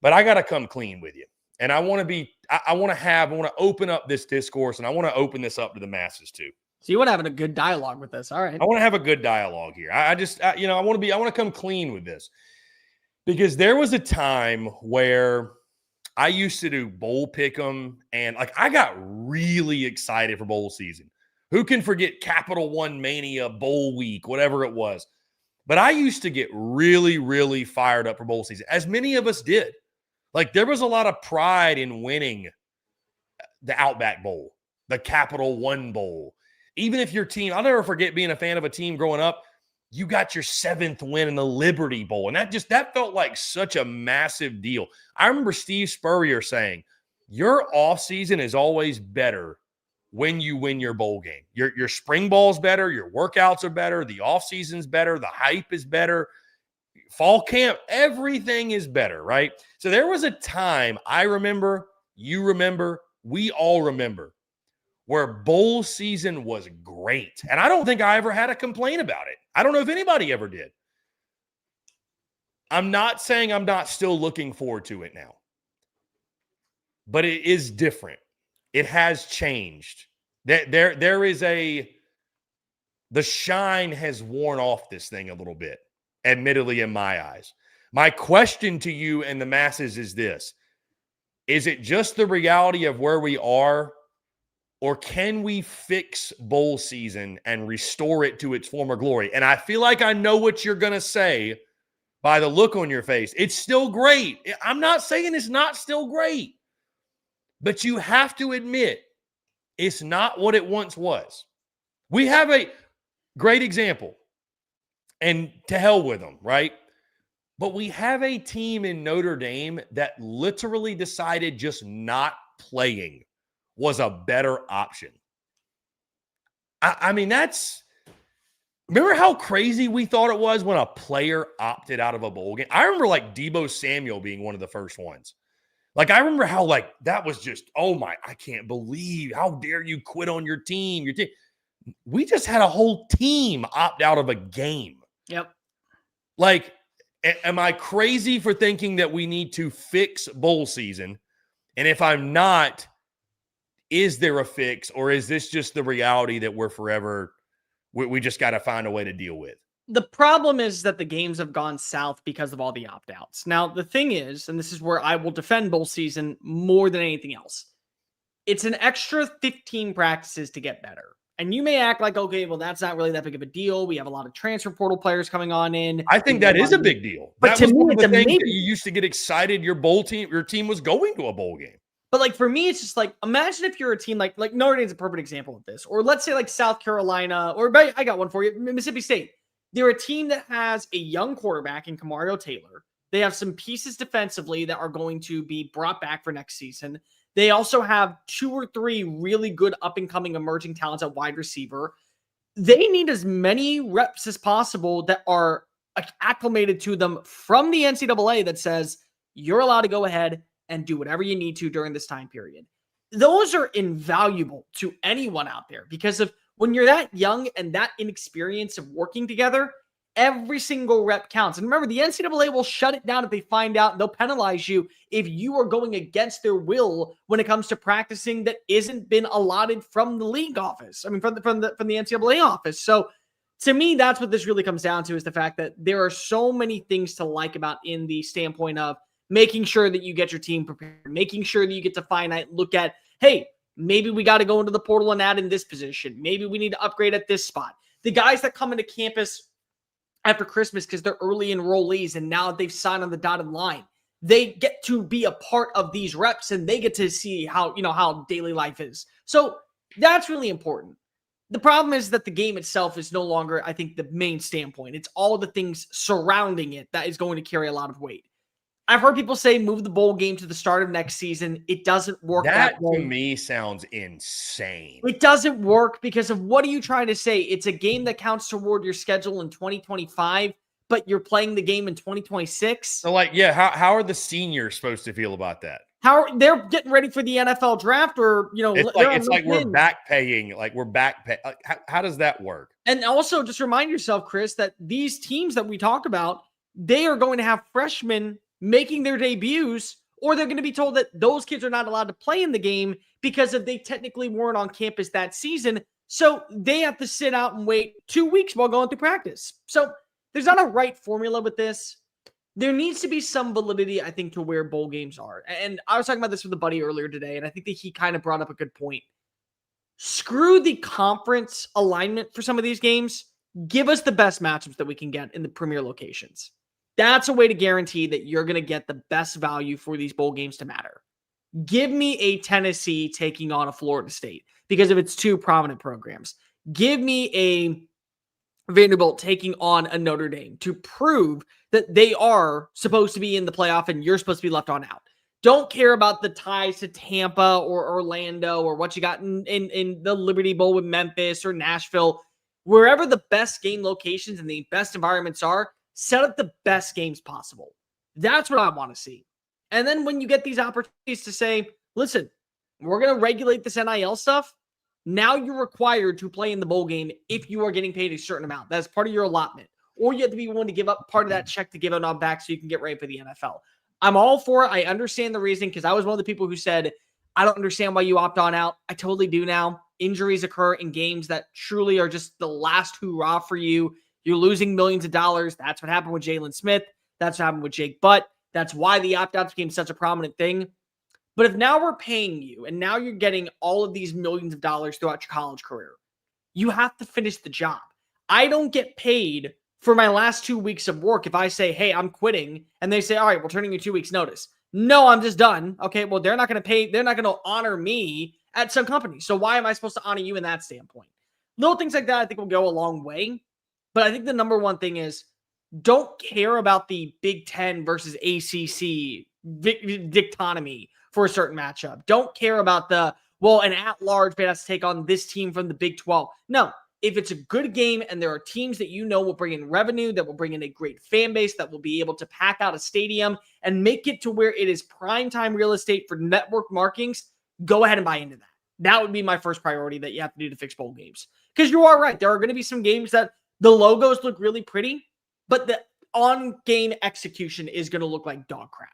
But I got to come clean with you. And I want to open up this discourse, and I want to open this up to the masses too. So you want to have a good dialogue with this. All right. I want to have a good dialogue here. I want to come clean with this because there was a time where I used to do bowl pick'em, and like I got really excited for bowl season. Who can forget Capital One Mania, Bowl Week, whatever it was? But I used to get really, really fired up for bowl season, as many of us did. Like there was a lot of pride in winning the Outback Bowl, the Capital One Bowl. Even if your team, I'll never forget being a fan of a team growing up, you got your 7th win in the Liberty Bowl. And that felt like such a massive deal. I remember Steve Spurrier saying, your offseason is always better when you win your bowl game. Your spring ball's better, your workouts are better, the offseason's better, the hype is better, fall camp, everything is better, right? So there was a time I remember, you remember, we all remember, where bowl season was great. And I don't think I ever had a complaint about it. I don't know if anybody ever did. I'm not saying I'm not still looking forward to it now. But it is different. It has changed. There is the shine has worn off this thing a little bit, admittedly, in my eyes. My question to you and the masses is this. Is it just the reality of where we are, or can we fix bowl season and restore it to its former glory? And I feel like I know what you're going to say by the look on your face. It's still great. I'm not saying it's not still great, but you have to admit it's not what it once was. We have a great example, and to hell with them, right? But we have a team in Notre Dame that literally decided just not playing was a better option. I mean, remember how crazy we thought it was when a player opted out of a bowl game? I remember like Deebo Samuel being one of the first ones. Like, I remember how like that was just, I can't believe, how dare you quit on your team? We just had a whole team opt out of a game. Yep. Like, am I crazy for thinking that we need to fix bowl season? And if I'm not, is there a fix, or is this just the reality that we're forever, we just got to find a way to deal with? The problem is that the games have gone south because of all the opt-outs. Now, the thing is, and this is where I will defend bowl season more than anything else, it's an extra 15 practices to get better. And you may act like, okay, well, that's not really that big of a deal. We have a lot of transfer portal players coming on in. I think that is a big deal. But that was one of the things that you used to get excited your team was going to a bowl game. But like for me, it's just like, imagine if you're a team like Notre Dame's a perfect example of this. Or let's say like South Carolina, or I got one for you, Mississippi State. They're a team that has a young quarterback in Kamario Taylor. They have some pieces defensively that are going to be brought back for next season. They also have 2 or 3 really good up-and-coming emerging talents at wide receiver. They need as many reps as possible that are acclimated to them from the NCAA that says you're allowed to go ahead and do whatever you need to during this time period. Those are invaluable to anyone out there because of when you're that young and that inexperienced of working together, every single rep counts. And remember, the NCAA will shut it down if they find out. They'll penalize you if you are going against their will when it comes to practicing that isn't been allotted from the league office. I mean, from the NCAA office. So to me, that's what this really comes down to, is the fact that there are so many things to like about in the standpoint of making sure that you get your team prepared, making sure that you get to finite look at, hey, maybe we got to go into the portal and add in this position. Maybe we need to upgrade at this spot. The guys that come into campus after Christmas because they're early enrollees and now they've signed on the dotted line, they get to be a part of these reps and they get to see how daily life is. So that's really important. The problem is that the game itself is no longer, I think, the main standpoint. It's all the things surrounding it that is going to carry a lot of weight. I've heard people say move the bowl game to the start of next season. It doesn't work that way. To me sounds insane. It doesn't work because of what are you trying to say? It's a game that counts toward your schedule in 2025, but you're playing the game in 2026. So, how are the seniors supposed to feel about that? How they're getting ready for the NFL draft, or it's like we're back paying, how does that work? And also, just remind yourself, Chris, that these teams that we talk about, they are going to have freshmen making their debuts, or they're going to be told that those kids are not allowed to play in the game because if they technically weren't on campus that season. So they have to sit out and wait 2 weeks while going through practice. So there's not a right formula with this. There needs to be some validity, I think, to where bowl games are. And I was talking about this with a buddy earlier today, and I think that he kind of brought up a good point. Screw the conference alignment for some of these games. Give us the best matchups that we can get in the premier locations. That's a way to guarantee that you're going to get the best value for these bowl games to matter. Give me a Tennessee taking on a Florida State because of its 2 prominent programs. Give me a Vanderbilt taking on a Notre Dame to prove that they are supposed to be in the playoff and you're supposed to be left on out. Don't care about the ties to Tampa or Orlando or what you got in the Liberty Bowl with Memphis or Nashville. Wherever the best game locations and the best environments are, set up the best games possible. That's what I want to see. And then when you get these opportunities to say, listen, we're going to regulate this NIL stuff. Now you're required to play in the bowl game if you are getting paid a certain amount. That's part of your allotment. Or you have to be willing to give up part of that check to give it on back so you can get ready for the NFL. I'm all for it. I understand the reason because I was one of the people who said, I don't understand why you opt on out. I totally do now. Injuries occur in games that truly are just the last hurrah for you. You're losing millions of dollars. That's what happened with Jalen Smith. That's what happened with Jake Butt. That's why the opt-outs became such a prominent thing. But if now we're paying you and now you're getting all of these millions of dollars throughout your college career, you have to finish the job. I don't get paid for my last 2 weeks of work if I say, hey, I'm quitting, and they say, all right, we're turning you 2 weeks notice. No, I'm just done. Okay, well, they're not going to pay. They're not going to honor me at some company. So why am I supposed to honor you in that standpoint? Little things like that I think will go a long way. But I think the number one thing is don't care about the Big Ten versus ACC dichotomy for a certain matchup. Don't care about an at-large bid has to take on this team from the Big 12. No, if it's a good game and there are teams that you know will bring in revenue, that will bring in a great fan base, that will be able to pack out a stadium and make it to where it is primetime real estate for network markings, go ahead and buy into that. That would be my first priority that you have to do to fix bowl games. Because you are right. There are going to be some games that the logos look really pretty, but the on-game execution is going to look like dog crap.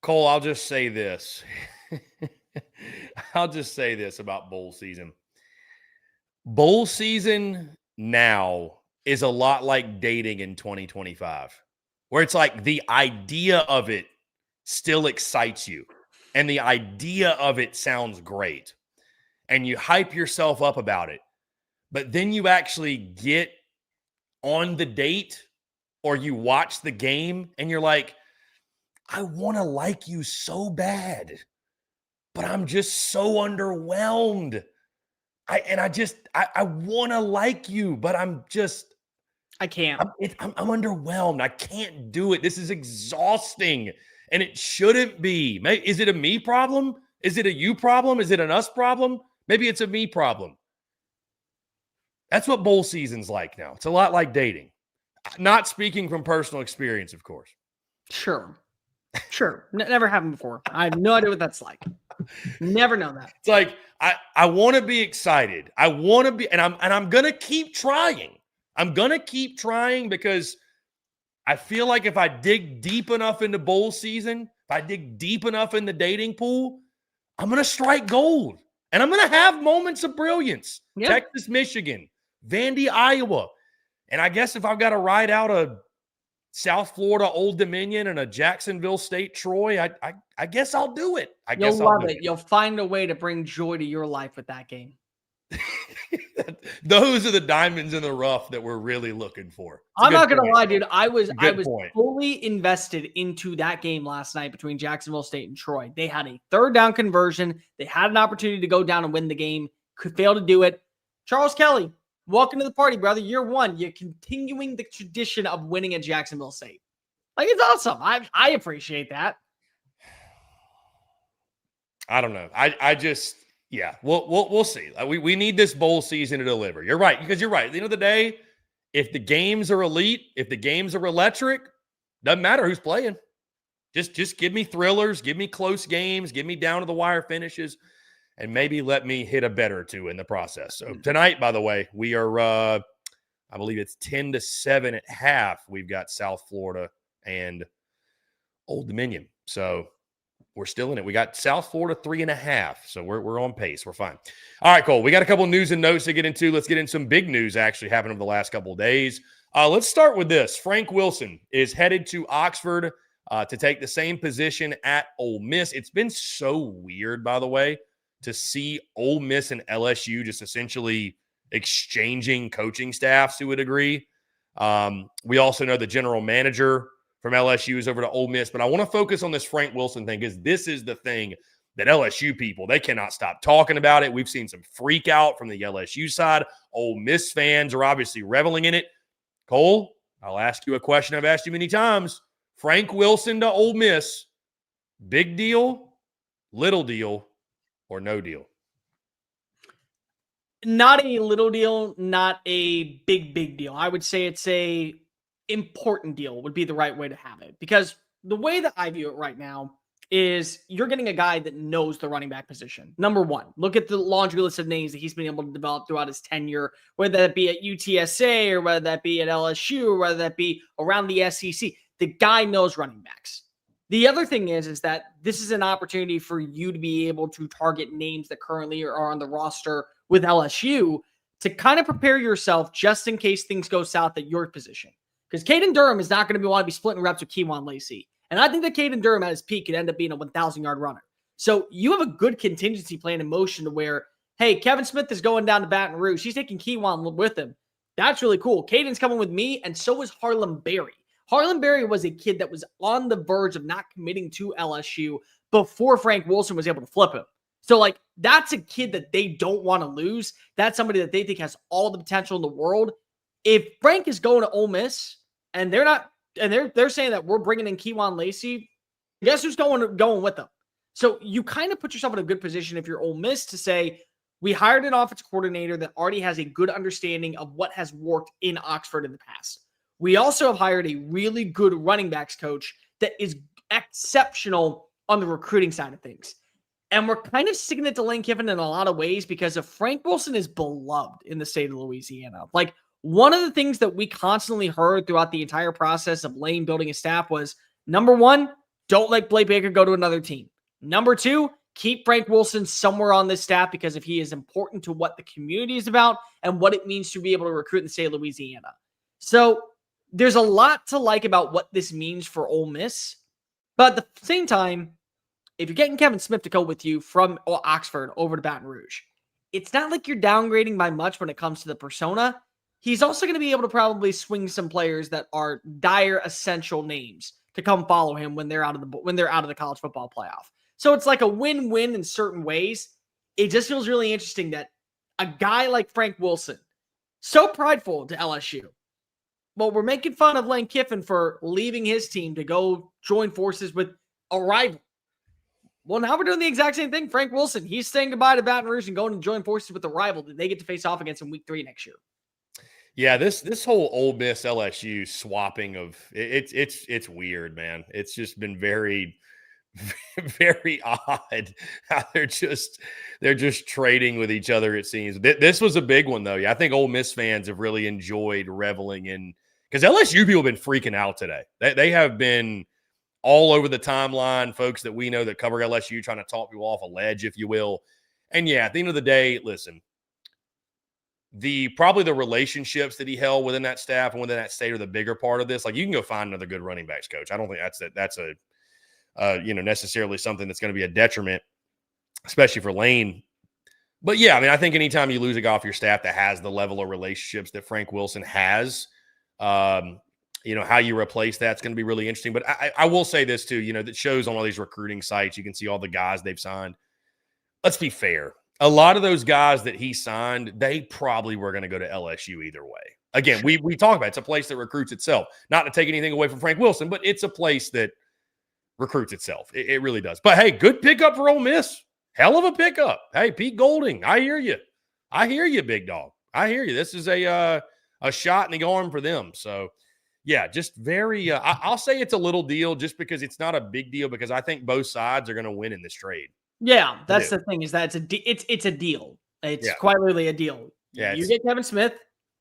Cole, I'll just say this. I'll just say this about bowl season. Bowl season now is a lot like dating in 2025, where it's like the idea of it still excites you, and the idea of it sounds great, and you hype yourself up about it. But then you actually get on the date or you watch the game and you're like, I want to like you so bad, but I'm just so underwhelmed. I want to like you, but I can't. I'm underwhelmed. I can't do it. This is exhausting. And it shouldn't be. Is it a me problem? Is it a you problem? Is it an us problem? Maybe it's a me problem. That's what bowl season's like now. It's a lot like dating. Not speaking from personal experience, of course. Sure. Never happened before. I have no idea what that's like. Never known that. It's like I want to be excited. I want to be, and I'm gonna keep trying. I'm gonna keep trying because I feel like if I dig deep enough into bowl season, if I dig deep enough in the dating pool, I'm gonna strike gold. And I'm gonna have moments of brilliance. Yeah. Texas, Michigan, Vandy, Iowa. And I guess if I've got to ride out a South Florida Old Dominion and a Jacksonville State Troy, I guess I'll do it. You'll love it. You'll find a way to bring joy to your life with that game. Those are the diamonds in the rough that we're really looking for. I'm not going to lie, dude. I was point. fully invested into that game last night between Jacksonville State and Troy. They had a third down conversion. They had an opportunity to go down and win the game. Could fail to do it. Charles Kelly, welcome to the party, brother. Year one. You're continuing the tradition of winning at Jacksonville State. Like, it's awesome. I appreciate that. I don't know. I just, yeah, we'll see. We need this bowl season to deliver. You're right, because you're right. At the end of the day, if the games are elite, if the games are electric, doesn't matter who's playing. Just give me thrillers, give me close games, give me down to the wire finishes, and maybe let me hit a bet or two in the process. So tonight, by the way, we are, I believe it's 10-7 at half. We've got South Florida and Old Dominion. So we're still in it. We got South Florida 3.5. So we're on pace. We're fine. All right, Cole. We got a couple news and notes to get into. Let's get into some big news actually happened over the last couple of days. Let's start with this. Frank Wilson is headed to Oxford to take the same position at Ole Miss. It's been so weird, by the way, to see Ole Miss and LSU just essentially exchanging coaching staffs to a degree. We also know the general manager from LSU is over to Ole Miss, but I want to focus on this Frank Wilson thing because this is the thing that LSU people, they cannot stop talking about it. We've seen some freak out from the LSU side. Ole Miss fans are obviously reveling in it. Cole, I'll ask you a question I've asked you many times. Frank Wilson to Ole Miss, big deal, little deal, or no deal? Not a little deal, not a big deal. I would say it's a important deal would be the right way to have it, because the way that I view it right now is you're getting a guy that knows the running back position. Number one, look at the laundry list of names that he's been able to develop throughout his tenure, whether that be at UTSA or whether that be at LSU or whether that be around the SEC. The guy knows running backs. The other thing is that this is an opportunity for you to be able to target names that currently are on the roster with LSU to kind of prepare yourself just in case things go south at your position. Because Caden Durham is not going to want to be splitting reps with Keywan Lacey. And I think that Caden Durham at his peak could end up being a 1,000-yard runner. So you have a good contingency plan in motion to where, hey, Kevin Smith is going down to Baton Rouge. He's taking Keywan with him. That's really cool. Caden's coming with me, and so is Harlem Berry. Harlem Berry was a kid that was on the verge of not committing to LSU before Frank Wilson was able to flip him. So, like, that's a kid that they don't want to lose. That's somebody that they think has all the potential in the world. If Frank is going to Ole Miss, and they're not, and they're saying that we're bringing in Keywan Lacey, guess who's going with them? So you kind of put yourself in a good position if you're Ole Miss to say, we hired an offensive coordinator that already has a good understanding of what has worked in Oxford in the past. We also have hired a really good running backs coach that is exceptional on the recruiting side of things. And we're kind of sticking it to Lane Kiffin in a lot of ways because of Frank Wilson is beloved in the state of Louisiana. Like, one of the things that we constantly heard throughout the entire process of Lane building his staff was, number one, don't let Blake Baker go to another team. Number two, keep Frank Wilson somewhere on this staff because if he is important to what the community is about and what it means to be able to recruit in the state of Louisiana. So there's a lot to like about what this means for Ole Miss. But at the same time, if you're getting Kevin Smith to go with you from Oxford over to Baton Rouge, it's not like you're downgrading by much when it comes to the persona. He's also going to be able to probably swing some players that are dire essential names to come follow him when they're out of the college football playoff. So it's like a win-win in certain ways. It just feels really interesting that a guy like Frank Wilson, so prideful to LSU, well, we're making fun of Lane Kiffin for leaving his team to go join forces with a rival. Well, now we're doing the exact same thing. Frank Wilson, he's saying goodbye to Baton Rouge and going to join forces with the rival that they get to face off against in week 3 next year. Yeah, this whole Ole Miss LSU swapping of it's weird, man. It's just been very, very odd how they're just trading with each other, it seems. This was a big one, though. Yeah, I think Ole Miss fans have really enjoyed reveling in, because LSU people have been freaking out today. They have been all over the timeline, folks that we know that cover LSU trying to talk people off a ledge, if you will. And yeah, at the end of the day, listen, probably the relationships that he held within that staff and within that state are the bigger part of this. Like, you can go find another good running backs coach. I don't think that's necessarily something that's going to be a detriment, especially for Lane. But yeah, I mean, I think anytime you lose a guy off your staff that has the level of relationships that Frank Wilson has, how you replace that's going to be really interesting. But I will say this too, that shows on all these recruiting sites, you can see all the guys they've signed. Let's be fair. A lot of those guys that he signed, they probably were going to go to LSU either way. Again, we talk about it's a place that recruits itself. Not to take anything away from Frank Wilson, but it's a place that recruits itself. It really does. But hey, good pickup for Ole Miss. Hell of a pickup. Hey, Pete Golding, I hear you. I hear you, big dog. I hear you. This is a shot in the arm for them. So, yeah, just very I'll say it's a little deal just because it's not a big deal, because I think both sides are going to win in this trade. Yeah, that's the thing, is that it's a deal. It's quite literally a deal. Yeah, you get Kevin Smith,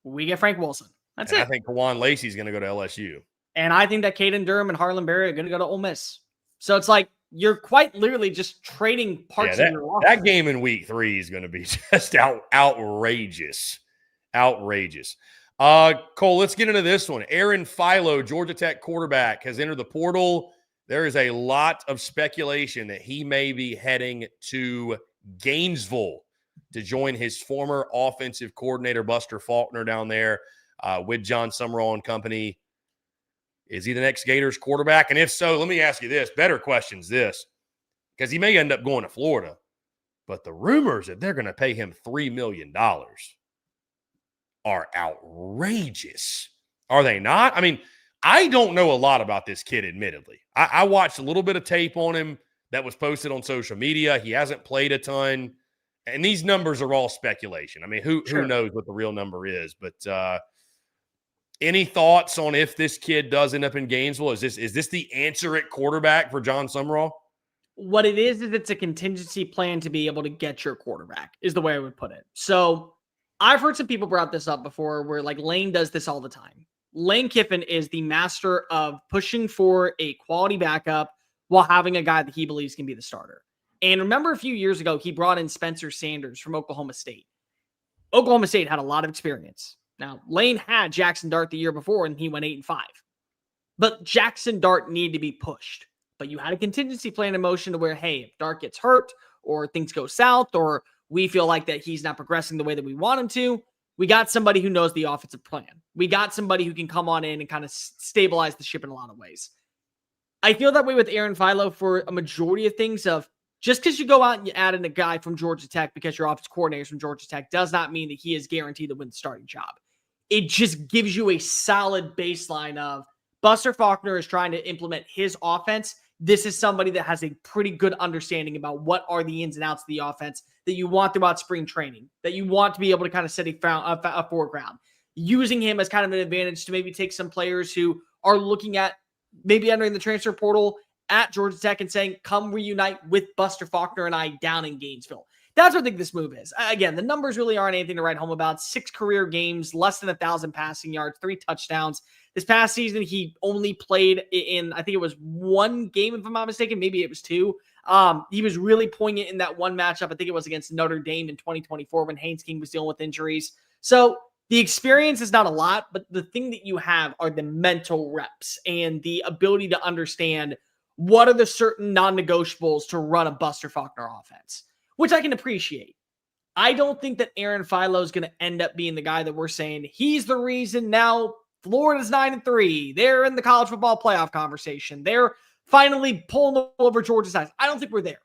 we get Frank Wilson. That's it. I think Kawan Lacey's going to go to LSU. And I think that Caden Durham and Harlan Berry are going to go to Ole Miss. So it's like you're quite literally just trading parts of your offense. That game in week 3 is going to be just outrageous. Outrageous. Cole, let's get into this one. Aaron Philo, Georgia Tech quarterback, has entered the portal. There is a lot of speculation that he may be heading to Gainesville to join his former offensive coordinator, Buster Faulkner, down there with John Summerall and company. Is he the next Gators quarterback? And if so, let me ask you this. Better question's this, because he may end up going to Florida. But the rumors that they're going to pay him $3 million are outrageous. Are they not? I mean, I don't know a lot about this kid, admittedly. I watched a little bit of tape on him that was posted on social media. He hasn't played a ton. And these numbers are all speculation. I mean, who knows what the real number is? But any thoughts on if this kid does end up in Gainesville? Is this the answer at quarterback for John Summerall? What it is it's a contingency plan to be able to get your quarterback, is the way I would put it. So I've heard some people brought this up before where, like, Lane does this all the time. Lane Kiffin is the master of pushing for a quality backup while having a guy that he believes can be the starter. And remember a few years ago, he brought in Spencer Sanders from Oklahoma State. Oklahoma State had a lot of experience. Now, Lane had Jackson Dart the year before, and he went 8-5. But Jackson Dart needed to be pushed. But you had a contingency plan in motion to where, hey, if Dart gets hurt or things go south or we feel like that he's not progressing the way that we want him to, we got somebody who knows the offensive plan. We got somebody who can come on in and kind of stabilize the ship in a lot of ways. I feel that way with Aaron Philo for a majority of things. Of just because you go out and you add in a guy from Georgia Tech because your offensive coordinator is from Georgia Tech does not mean that he is guaranteed to win the starting job. It just gives you a solid baseline of Buster Faulkner is trying to implement his offense. This is somebody that has a pretty good understanding about what are the ins and outs of the offense that you want throughout spring training, that you want to be able to kind of set a foreground. Using him as kind of an advantage to maybe take some players who are looking at maybe entering the transfer portal at Georgia Tech and saying, come reunite with Buster Faulkner and I down in Gainesville. That's what I think this move is. Again, the numbers really aren't anything to write home about. 6 career games, less than 1,000 passing yards, 3 touchdowns. This past season, he only played in, I think it was 1 game, if I'm not mistaken. Maybe it was 2. He was really poignant in that one matchup. I think it was against Notre Dame in 2024 when Haynes King was dealing with injuries. So the experience is not a lot, but the thing that you have are the mental reps and the ability to understand what are the certain non-negotiables to run a Buster Faulkner offense, which I can appreciate. I don't think that Aaron Philo is going to end up being the guy that we're saying he's the reason now Florida's 9-3. They're in the college football playoff conversation. They're finally pulling over Georgia's eyes. I don't think we're there.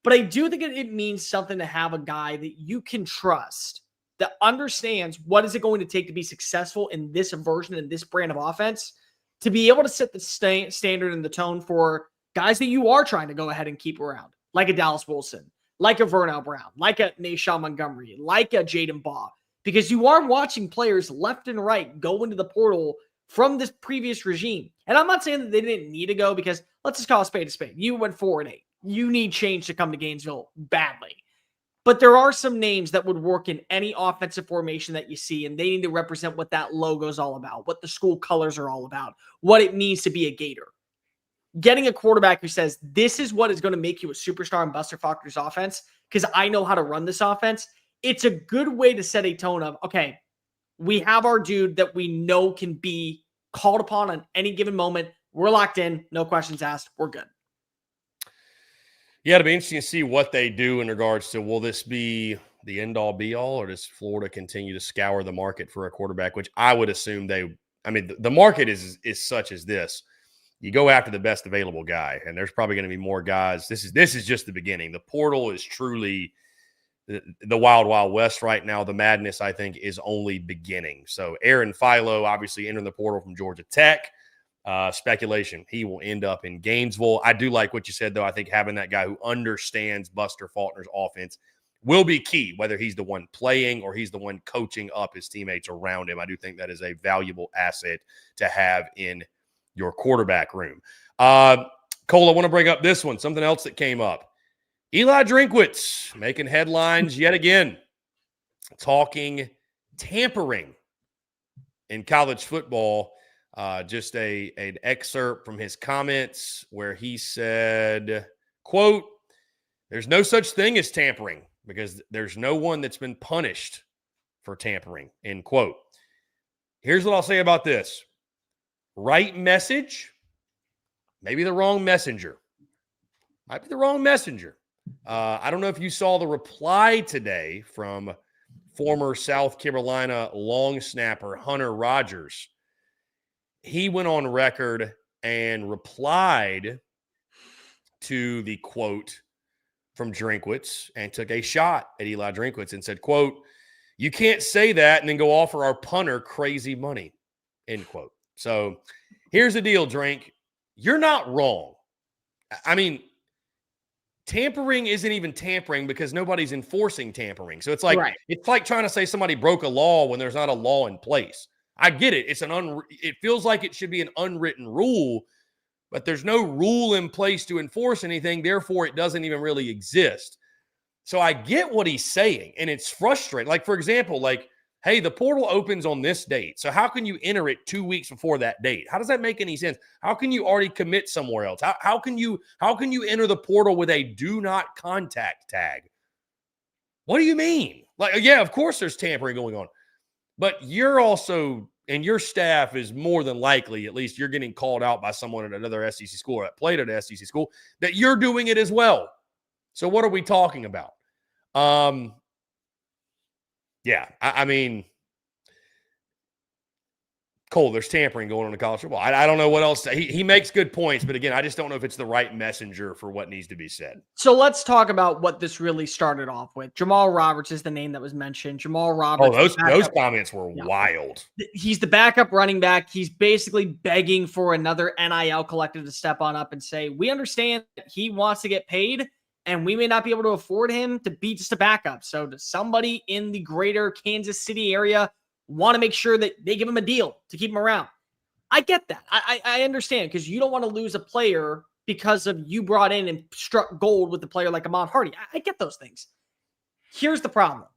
But I do think it means something to have a guy that you can trust, that understands what is it going to take to be successful in this version and this brand of offense, to be able to set the standard and the tone for guys that you are trying to go ahead and keep around, like a Dallas Wilson, like a Vernell Brown, like a Nashawn Montgomery, like a Jaden Baugh, because you are watching players left and right go into the portal from this previous regime. And I'm not saying that they didn't need to go, because let's just call a spade a spade. You went 4-8. You need change to come to Gainesville badly. But there are some names that would work in any offensive formation that you see, and they need to represent what that logo is all about, what the school colors are all about, what it means to be a Gator. Getting a quarterback who says, this is what is going to make you a superstar in Buster Faulkner's offense, because I know how to run this offense, it's a good way to set a tone of, okay, we have our dude that we know can be called upon on any given moment. We're locked in, no questions asked, we're good. Yeah, it'll be interesting to see what they do in regards to, will this be the end-all be-all, or does Florida continue to scour the market for a quarterback, which I would assume the market is such as this. You go after the best available guy, and there's probably going to be more guys. This is just the beginning. The portal is truly the wild, wild west right now. The madness, I think, is only beginning. So Aaron Philo obviously entering the portal from Georgia Tech. Speculation, he will end up in Gainesville. I do like what you said, though. I think having that guy who understands Buster Faulkner's offense will be key, whether he's the one playing or he's the one coaching up his teammates around him. I do think that is a valuable asset to have in your quarterback room. Cole, I want to bring up this one, something else that came up. Eli Drinkwitz making headlines yet again, talking tampering in college football. Just an excerpt from his comments where he said, quote, "There's no such thing as tampering because there's no one that's been punished for tampering," end quote. Here's what I'll say about this. Right message, maybe the wrong messenger. Might be the wrong messenger. I don't know if you saw the reply today from former South Carolina long snapper Hunter Rogers. He went on record and replied to the quote from Drinkwitz and took a shot at Eli Drinkwitz and said, quote, "You can't say that and then go offer our punter crazy money," end quote. So here's the deal, Drink. You're not wrong. I mean, tampering isn't even tampering because nobody's enforcing tampering. So it's like It's like trying to say somebody broke a law when there's not a law in place. I get it. It feels like it should be an unwritten rule, but there's no rule in place to enforce anything. Therefore, it doesn't even really exist. So I get what he's saying, and it's frustrating. Like, for example, like, hey, the portal opens on this date. So how can you enter it 2 weeks before that date? How does that make any sense? How can you already commit somewhere else? How can you enter the portal with a do not contact tag? What do you mean? Like, yeah, of course there's tampering going on. But you're also, and your staff is more than likely, at least you're getting called out by someone at another SEC school or that played at an SEC school, that you're doing it as well. So what are we talking about? Yeah, I mean, Cole, there's tampering going on in college football. I don't know what else. He makes good points, but again, I just don't know if it's the right messenger for what needs to be said. So let's talk about what this really started off with. Jamal Roberts is the name that was mentioned. Jamal Roberts. Oh, those comments were wild. He's the backup running back. He's basically begging for another NIL collective to step on up and say, we understand that he wants to get paid, and we may not be able to afford him to be just a backup. So does somebody in the greater Kansas City area want to make sure that they give him a deal to keep him around? I get that. I understand, because you don't want to lose a player because of you brought in and struck gold with a player like Ahmad Hardy. I get those things. Here's the problem.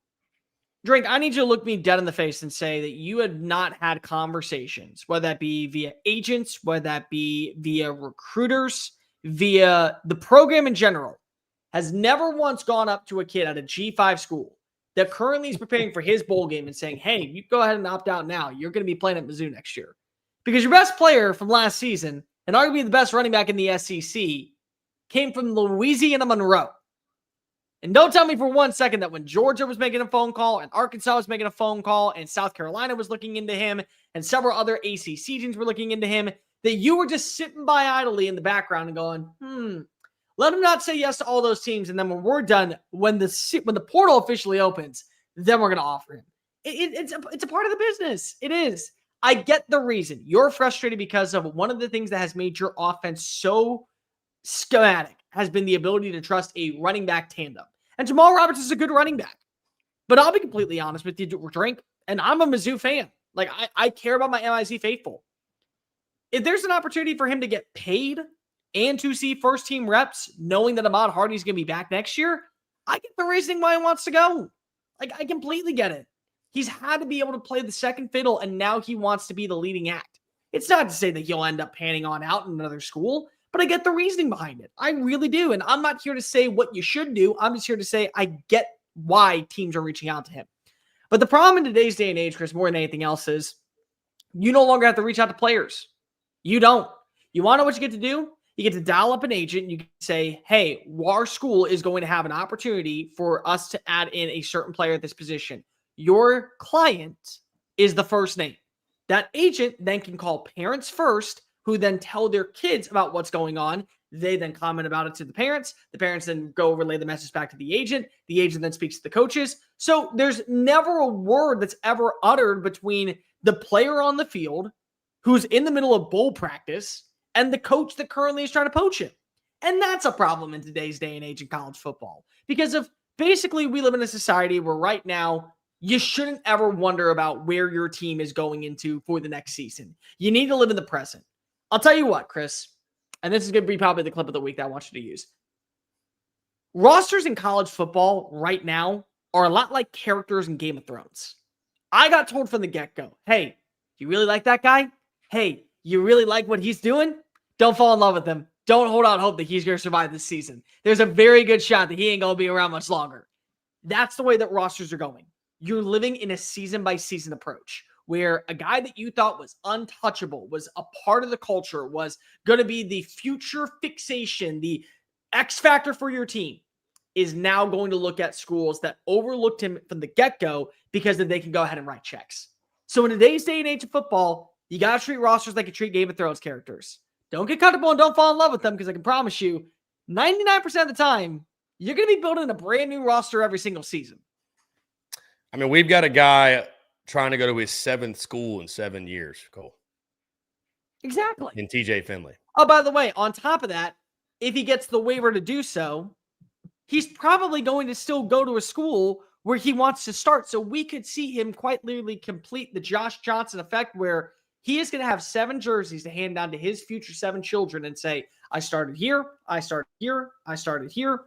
Drink, I need you to look me dead in the face and say that you have not had conversations, whether that be via agents, whether that be via recruiters, via the program in general, has never once gone up to a kid at a G5 school that currently is preparing for his bowl game and saying, hey, you go ahead and opt out now. You're going to be playing at Mizzou next year. Because your best player from last season, and arguably the best running back in the SEC, came from Louisiana Monroe. And don't tell me for 1 second that when Georgia was making a phone call and Arkansas was making a phone call and South Carolina was looking into him and several other ACC teams were looking into him, that you were just sitting by idly in the background and going, let him not say yes to all those teams. And then when we're done, when the portal officially opens, then we're going to offer him. It's a part of the business. It is. I get the reason. You're frustrated because of one of the things that has made your offense so schematic has been the ability to trust a running back tandem. And Jamal Roberts is a good running back. But I'll be completely honest with you, Drink, and I'm a Mizzou fan. Like, I care about my MIC faithful. If there's an opportunity for him to get paid and to see first-team reps, knowing that Ahmad Hardy's going to be back next year, I get the reasoning why he wants to go. Like, I completely get it. He's had to be able to play the second fiddle, and now he wants to be the leading act. It's not to say that he'll end up panning on out in another school, but I get the reasoning behind it. I really do. And I'm not here to say what you should do. I'm just here to say I get why teams are reaching out to him. But the problem in today's day and age, Chris, more than anything else, is you no longer have to reach out to players. You don't. You want to know what you get to do? You get to dial up an agent and you can say, hey, our school is going to have an opportunity for us to add in a certain player at this position. Your client is the first name. That agent then can call parents first, who then tell their kids about what's going on. They then comment about it to the parents. The parents then go relay the message back to the agent. The agent then speaks to the coaches. So there's never a word that's ever uttered between the player on the field, who's in the middle of bowl practice, and the coach that currently is trying to poach him. And that's a problem in today's day and age in college football. Because of basically we live in a society where right now you shouldn't ever wonder about where your team is going into for the next season. You need to live in the present. I'll tell you what, Chris, and this is going to be probably the clip of the week that I want you to use. Rosters in college football right now are a lot like characters in Game of Thrones. I got told from the get-go, hey, you really like that guy? Hey, you really like what he's doing? Don't fall in love with him. Don't hold out hope that he's going to survive this season. There's a very good shot that he ain't going to be around much longer. That's the way that rosters are going. You're living in a season-by-season approach where a guy that you thought was untouchable, was a part of the culture, was going to be the future fixation, the X factor for your team, is now going to look at schools that overlooked him from the get-go because then they can go ahead and write checks. So in today's day and age of football, you got to treat rosters like you treat Game of Thrones characters. Don't get comfortable and don't fall in love with them, because I can promise you 99% of the time, you're going to be building a brand new roster every single season. I mean, we've got a guy trying to go to his 7th school in 7 years, Cole. Exactly. In TJ Finley. Oh, by the way, on top of that, if he gets the waiver to do so, he's probably going to still go to a school where he wants to start. So we could see him quite literally complete the Josh Johnson effect, where he is going to have 7 jerseys to hand down to his future 7 children and say, I started here, I started here, I started here.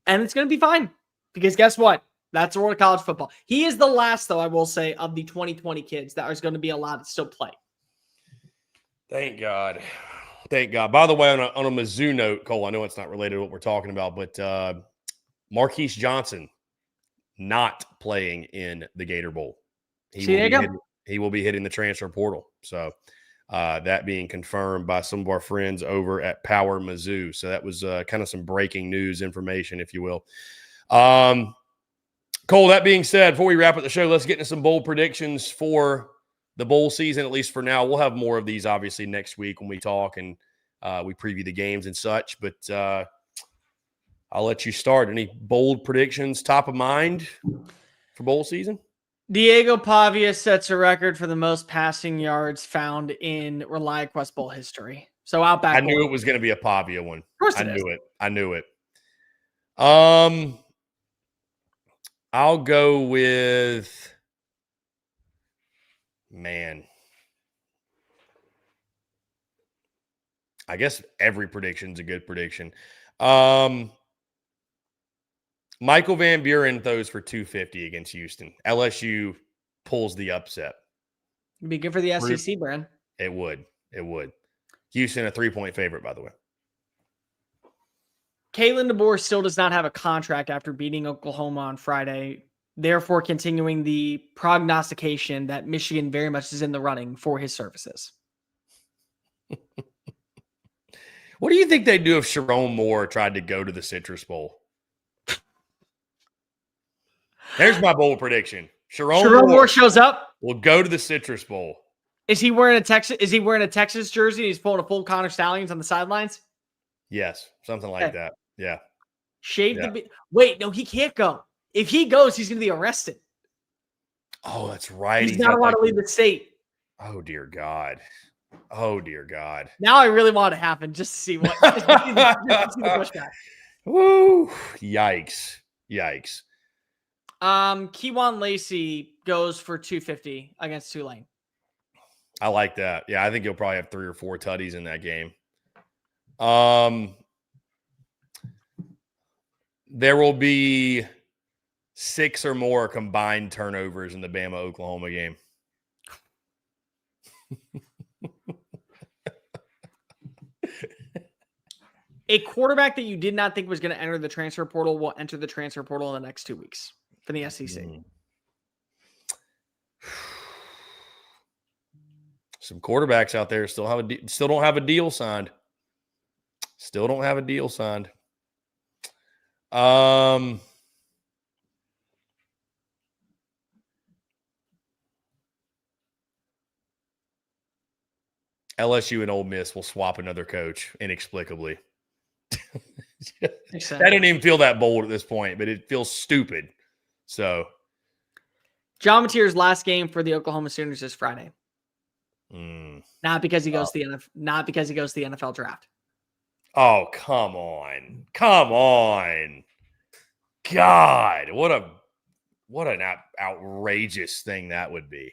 And it's going to be fine, because guess what? That's the world of college football. He is the last, though, I will say, of the 2020 kids that is going to be allowed to still play. Thank God. Thank God. By the way, on a Mizzou note, Cole, I know it's not related to what we're talking about, but Marquise Johnson not playing in the Gator Bowl. He will be hitting the transfer portal. So that being confirmed by some of our friends over at Power Mizzou. So that was kind of some breaking news information, if you will. Cole, that being said, before we wrap up the show, let's get into some bold predictions for the bowl season, at least for now. We'll have more of these, obviously, next week when we talk and we preview the games and such. But I'll let you start. Any bold predictions top of mind for bowl season? Diego Pavia sets a record for the most passing yards found in ReliaQuest Bowl history. So Outback. I knew it was going to be a Pavia one. Of course I knew it. I'll go with, I guess every prediction's a good prediction. Michael Van Buren throws for 250 against Houston. LSU pulls the upset. It'd be good for the SEC, Brand. It would. Houston, a 3-point favorite, by the way. Kalen DeBoer still does not have a contract after beating Oklahoma on Friday, therefore continuing the prognostication that Michigan very much is in the running for his services. What do you think they'd do if Sharon Moore tried to go to the Citrus Bowl? There's my bold prediction. Sharon Moore shows up. Will go to the Citrus Bowl. Is he wearing a Texas jersey and he's pulling a full Connor Stallions on the sidelines? Yes, something like that. Yeah. Wait, no, he can't go. If he goes, he's going to be arrested. Oh, that's right. He's not allowed to leave the state. Oh, dear God. Oh, dear God. Now I really want it to happen just to see what just to see the pushback. Woo. Yikes. Yikes. Keywan Lacey goes for 250 against Tulane. I like that. Yeah, I think he'll probably have 3 or 4 tutties in that game. There will be 6 or more combined turnovers in the Bama-Oklahoma game. A quarterback that you did not think was going to enter the transfer portal will enter the transfer portal in the next 2 weeks for the SEC. Some quarterbacks out there still don't have a deal signed. Still don't have a deal signed. LSU and Ole Miss will swap another coach inexplicably. I don't even feel that bold at this point, but it feels stupid. So, John Mateer's last game for the Oklahoma Sooners is Friday. Not because he goes to the NFL draft. Oh, come on. Come on. God, what an outrageous thing that would be.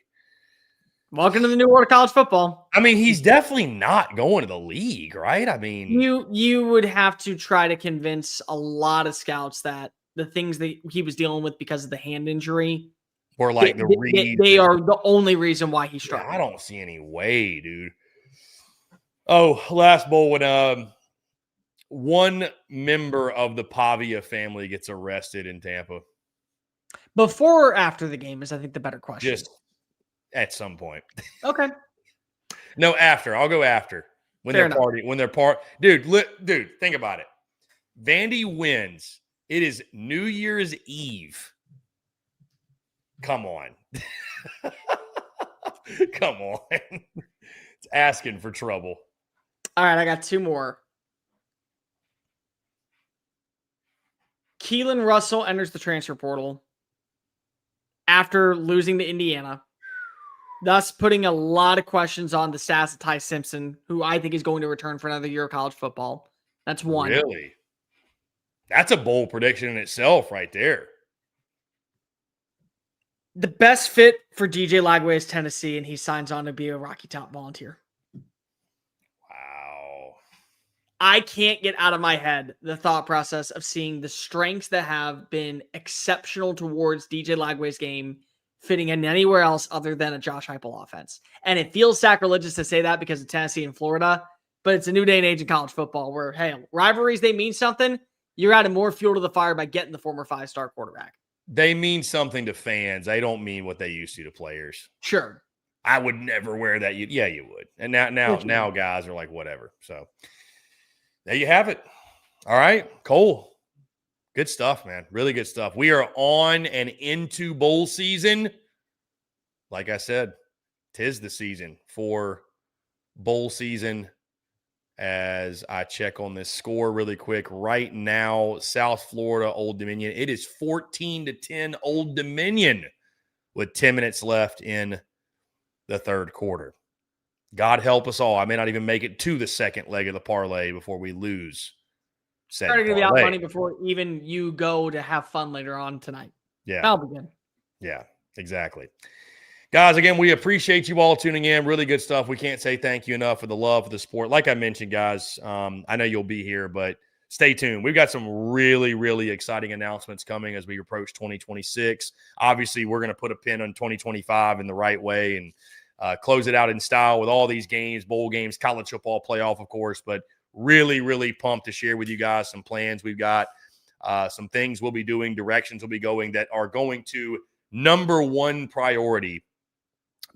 Welcome to the new world of college football. I mean, he's definitely not going to the league, right? I mean, you would have to try to convince a lot of scouts that the things that he was dealing with because of the hand injury or like they are the only reason why he's struggling. I don't see any way, dude. Oh, last bowl when one member of the Pavia family gets arrested in Tampa. Before or after the game is, I think, the better question. Just at some point. Okay. No, after. I'll go after. When Fair they're partying. When they're Dude, think about it. Vandy wins. It is New Year's Eve. Come on. Come on. It's asking for trouble. All right, I got 2 more. Keelan Russell enters the transfer portal after losing to Indiana, thus putting a lot of questions on the status of Ty Simpson, who I think is going to return for another year of college football. That's 1. Really? That's a bold prediction in itself right there. The best fit for DJ Lagway is Tennessee, and he signs on to be a Rocky Top Volunteer. Wow. I can't get out of my head the thought process of seeing the strengths that have been exceptional towards DJ Lagway's game fitting in anywhere else other than a Josh Heupel offense. And it feels sacrilegious to say that because of Tennessee and Florida, but it's a new day and age in college football where, hey, rivalries, they mean something. You're adding more fuel to the fire by getting the former 5-star quarterback. They mean something to fans. They don't mean what they used to players. Sure. I would never wear that. Yeah, you would. And now guys are like, whatever. So there you have it. All right, Cole. Good stuff, man. Really good stuff. We are on and into bowl season. Like I said, 'tis the season for bowl season. As I check on this score really quick. Right now, South Florida, Old Dominion. It is 14-10 Old Dominion with 10 minutes left in the third quarter. God help us all. I may not even make it to the second leg of the parlay before we lose. Starting to be out money before even you go to have fun later on tonight. Yeah. That'll begin. Yeah, exactly. Guys, again, we appreciate you all tuning in. Really good stuff. We can't say thank you enough for the love, for the support. Like I mentioned, guys, I know you'll be here, but stay tuned. We've got some really, really exciting announcements coming as we approach 2026. Obviously, we're going to put a pin on 2025 in the right way and close it out in style with all these games, bowl games, college football playoff, of course, but really, really pumped to share with you guys some plans we've got, some things we'll be doing, directions we'll be going that are going to, number one priority,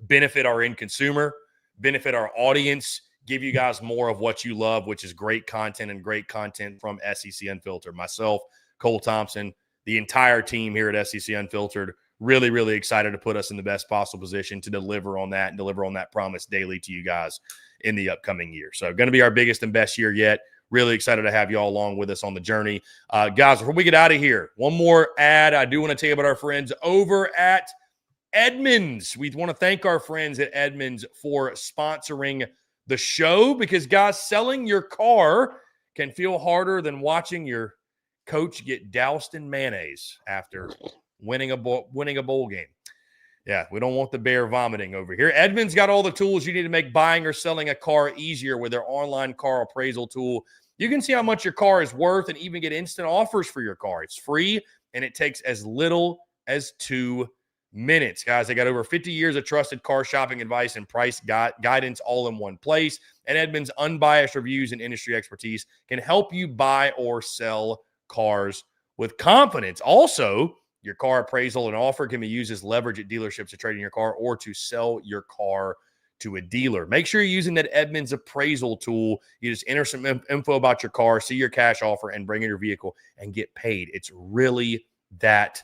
benefit our end consumer, benefit our audience, give you guys more of what you love, which is great content and great content from SEC Unfiltered. Myself, Cole Thompson, the entire team here at SEC Unfiltered, really, really excited to put us in the best possible position to deliver on that and deliver on that promise daily to you guys in the upcoming year. So going to be our biggest and best year yet. Really excited to have you all along with us on the journey. Guys, before we get out of here, one more ad. I do want to tell you about our friends over at Edmunds. We want to thank our friends at Edmunds for sponsoring the show, because, guys, selling your car can feel harder than watching your coach get doused in mayonnaise after winning a bowl game. Yeah, we don't want the bear vomiting over here. Edmunds got all the tools you need to make buying or selling a car easier with their online car appraisal tool. You can see how much your car is worth and even get instant offers for your car. It's free, and it takes as little as 2 minutes. Guys, they got over 50 years of trusted car shopping advice and price guidance all in one place. And Edmunds' unbiased reviews and industry expertise can help you buy or sell cars with confidence. Also, your car appraisal and offer can be used as leverage at dealerships to trade in your car or to sell your car to a dealer. Make sure you're using that Edmunds appraisal tool. You just enter some info about your car, see your cash offer, and bring in your vehicle and get paid. It's really that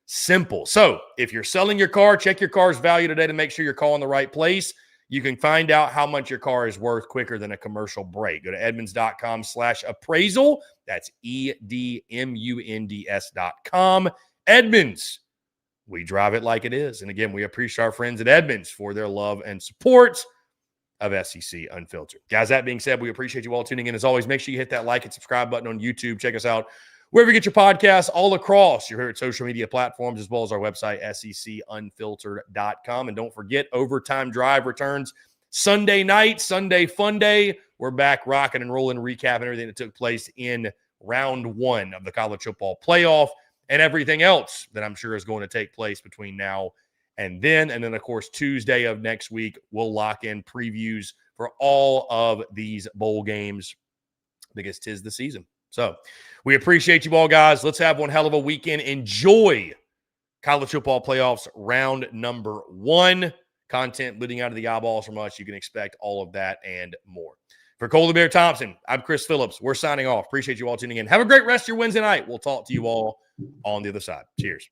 simple. So if you're selling your car, check your car's value today to make sure you're calling the right place. You can find out how much your car is worth quicker than a commercial break. Go to edmunds.com/appraisal. That's EDMUNDS.com. Edmunds, we drive it like it is. And again, we appreciate our friends at Edmunds for their love and support of SEC Unfiltered. Guys, that being said, we appreciate you all tuning in. As always, make sure you hit that like and subscribe button on YouTube. Check us out wherever you get your podcasts all across your favorite social media platforms, as well as our website, secunfiltered.com. And don't forget, Overtime Drive returns Sunday night, Sunday Fun Day. We're back rocking and rolling, recapping everything that took place in round 1 of the college football playoff and everything else that I'm sure is going to take place between now and then. And then, of course, Tuesday of next week, we'll lock in previews for all of these bowl games because 'tis the season. So we appreciate you all, guys. Let's have one hell of a weekend. Enjoy college football playoffs round number 1. Content leading out of the eyeballs from us. You can expect all of that and more. For Ole Bear Thompson, I'm Chris Phillips. We're signing off. Appreciate you all tuning in. Have a great rest of your Wednesday night. We'll talk to you all on the other side. Cheers.